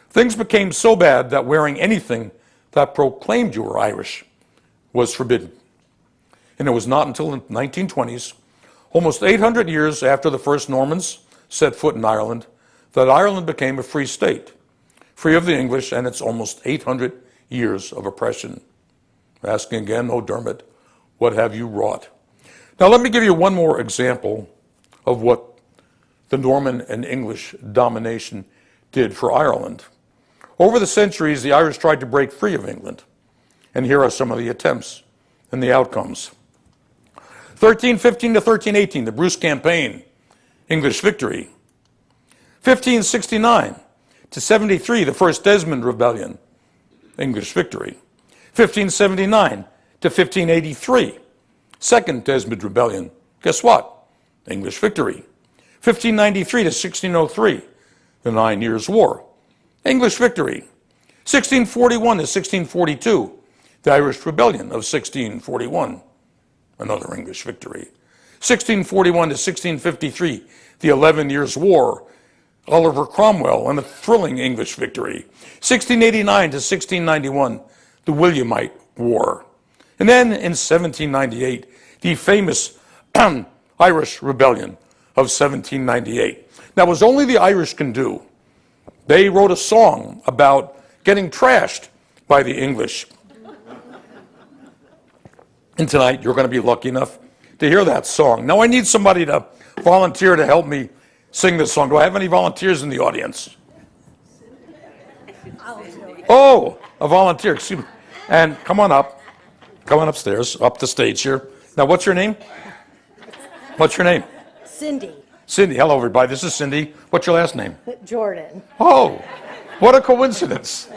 Things became so bad that wearing anything that proclaimed you were Irish was forbidden. And it was not until the 1920s, almost 800 years after the first Normans set foot in Ireland, that Ireland became a free state, free of the English and its almost 800 years of oppression. Asking again, oh Dermot, what have you wrought? Now let me give you one more example of what the Norman and English domination did for Ireland. Over the centuries, the Irish tried to break free of England. And here are some of the attempts and the outcomes. 1315 to 1318, the Bruce Campaign, English victory. 1569 to 73, the First Desmond Rebellion, English victory. 1579 to 1583, Second Desmond Rebellion. Guess what? English victory. 1593 to 1603, the 9 Years' War. English victory. 1641 to 1642, the Irish Rebellion of 1641, another English victory. 1641 to 1653, the 11 Years' War, Oliver Cromwell, and a thrilling English victory. 1689 to 1691, the Williamite War. And then in 1798, the famous Irish Rebellion of 1798. Now, it was only the Irish can do. They wrote a song about getting trashed by the English. And tonight, you're going to be lucky enough to hear that song. Now, I need somebody to volunteer to help me sing this song. Do I have any volunteers in the audience? Oh, a volunteer, excuse me. And come on up. Come on upstairs, up the stage here. Now, what's your name? What's your name? Cindy. Cindy. Hello, everybody. This is Cindy. What's your last name? Jordan. Oh, what a coincidence.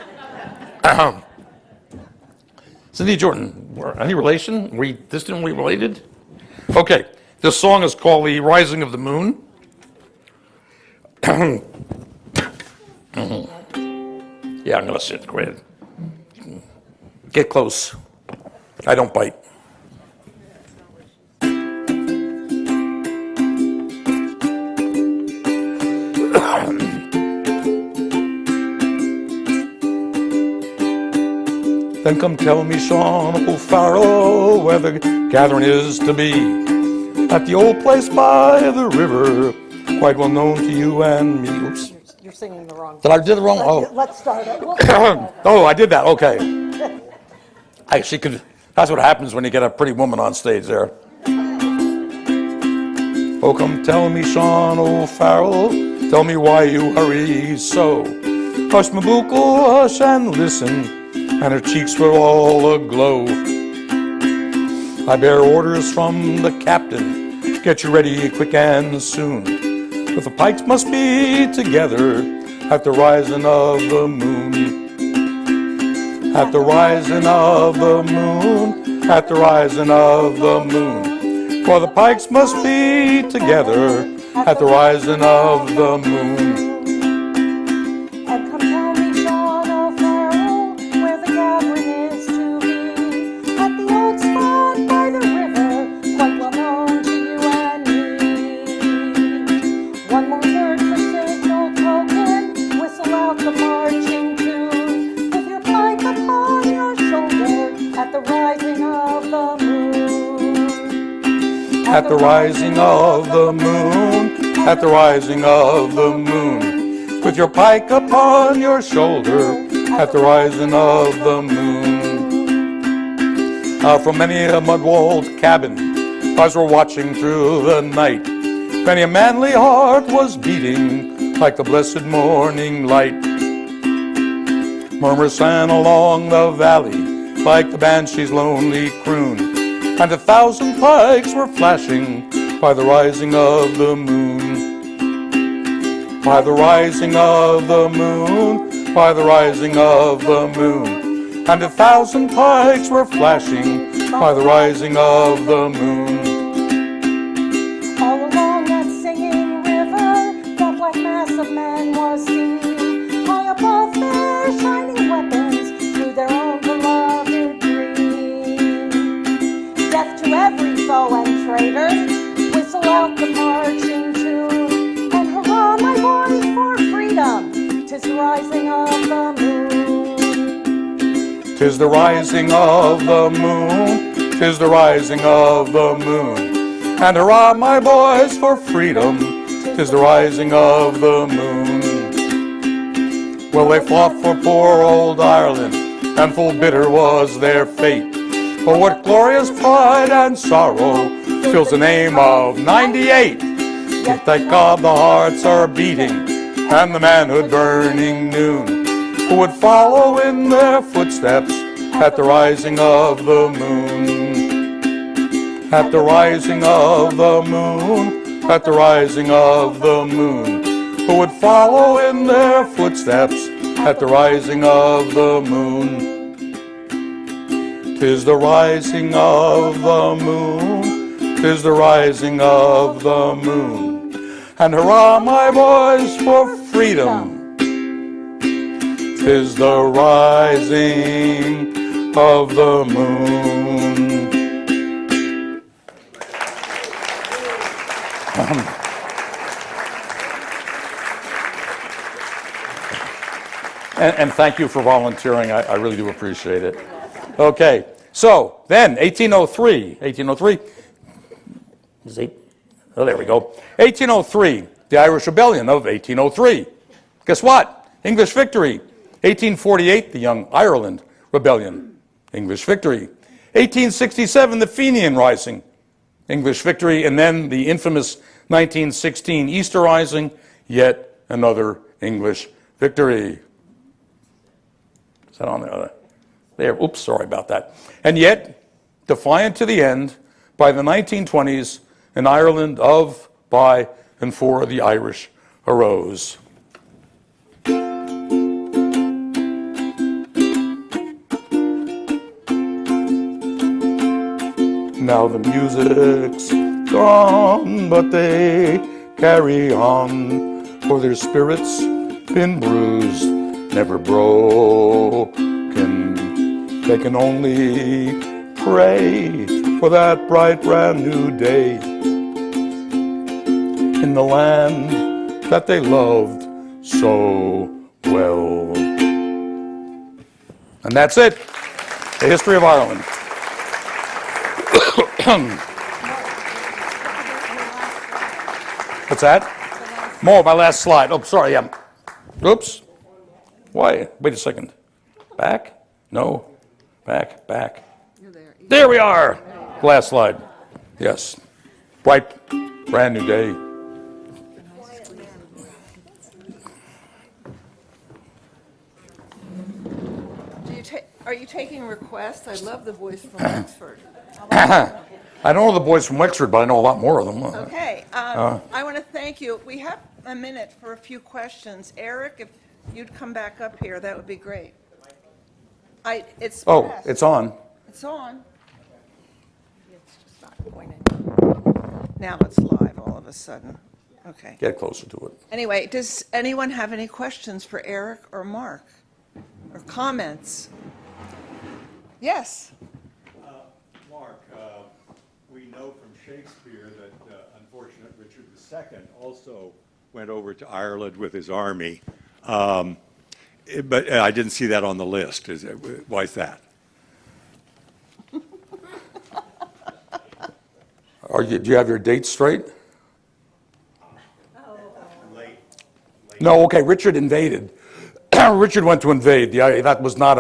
Cindy Jordan, any relation? Were you distantly related? Okay, this song is called The Rising of the Moon. Yeah, I'm going to sit. Go ahead. Get close. I don't bite. Then come tell me, Sean O'Farrell, where the gathering is to be. At the old place by the river, quite well known to you and me. Oops. You're singing the wrong. Did I do the wrong? Oh. Let's start it. Oh, I did that. Okay. She could. That's what happens when you get a pretty woman on stage there. Oh, come tell me, Sean O'Farrell, tell me why you hurry so. Hush, my buckle, hush and listen. And her cheeks were all aglow. I bear orders from the captain, get you ready quick and soon. But the pikes must be together at the rising of the moon. At the rising of the moon, at the rising of the moon. For the pikes must be together at the rising of the moon. At the rising of the moon, at the rising of the moon, with your pike upon your shoulder, at the rising of the moon. From many a mud-walled cabin, stars were watching through the night. Many a manly heart was beating like the blessed morning light. Murmurs sang along the valley like the banshee's lonely croon. and 1,000 pikes were flashing by the rising of the moon. By the rising of the moon, by the rising of the moon, and 1,000 pikes were flashing by the rising of the moon. All along that singing river, that black mass of men was seen, high above their shining weapons, through their own beloved green. Death to every foe and traitor, whistle out the marching tune, and hurrah, my boys, for freedom, 'tis the rising of the moon. 'Tis the rising of the moon, 'tis the rising of the moon. And hurrah, my boys, for freedom, 'tis the rising of the moon. Well, they fought for poor old Ireland, and full bitter was their fate. But what glorious pride and sorrow fills the name of 98. Yet thank God the hearts are beating, and the manhood burning noon, who would follow in their footsteps at the rising of the moon. At the rising of the moon, at the rising of the moon, who would follow in their footsteps at the rising of the moon. 'Tis the rising of the moon, 'tis the rising of the moon, and hurrah, my boys, for freedom. 'Tis the rising of the moon. And thank you for volunteering. I really do appreciate it. Okay, so then 1803. Oh, there we go. 1803, the Irish Rebellion of 1803. Guess what? English victory. 1848, the Young Ireland Rebellion. English victory. 1867, the Fenian Rising. English victory. And then the infamous 1916 Easter Rising. Yet another English victory. Is that on there? There. Oops, sorry about that. And yet, defiant to the end, by the 1920s, an Ireland of, by, and for the Irish arose. Now the music's gone, but they carry on, for their spirits been bruised, never broken. They can only pray for that bright brand new day in the land that they loved so well. And that's it, the history of Ireland. What's that? More, my last slide. Oh, sorry, yeah. Oops. Why? Wait a second. Back? No. Back. There we are. Last slide. Yes. Bright, brand new day. Are you taking requests? I love the voice from Oxford. I don't know the boys from Wexford, but I know a lot more of them. Okay, I want to thank you. We have a minute for a few questions. Eric, if you'd come back up here, that would be great. It's Oh, pressed. it's on. It's on. It's just not going in. Now it's live all of a sudden. Okay. Get closer to it. Anyway, does anyone have any questions for Eric or Mark? Or comments? Yes? Mark, we know from Shakespeare that unfortunate Richard II also went over to Ireland with his army. But I didn't see that on the list. Why is that? Do you have your dates straight? No, okay, Richard invaded. Richard went to invade. That was not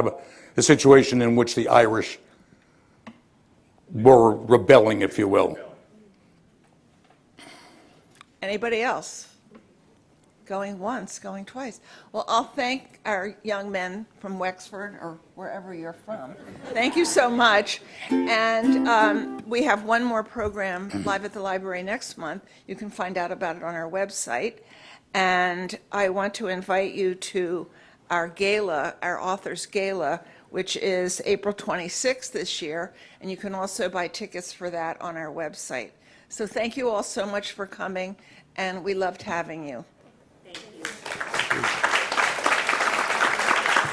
a situation in which the Irish were rebelling, if you will. Anybody else? Going once, going twice. Well, I'll thank our young men from Wexford or wherever you're from. Thank you so much. And we have one more program live at the library next month. You can find out about it on our website. And I want to invite you to our gala, our authors gala, which is April 26th this year. And you can also buy tickets for that on our website. So thank you all so much for coming, and we loved having you.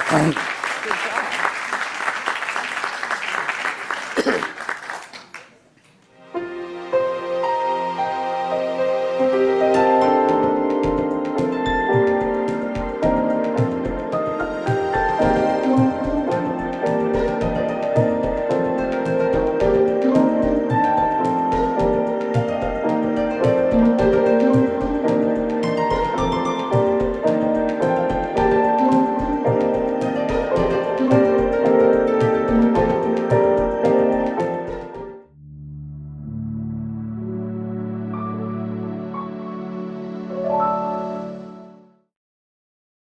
Thank you.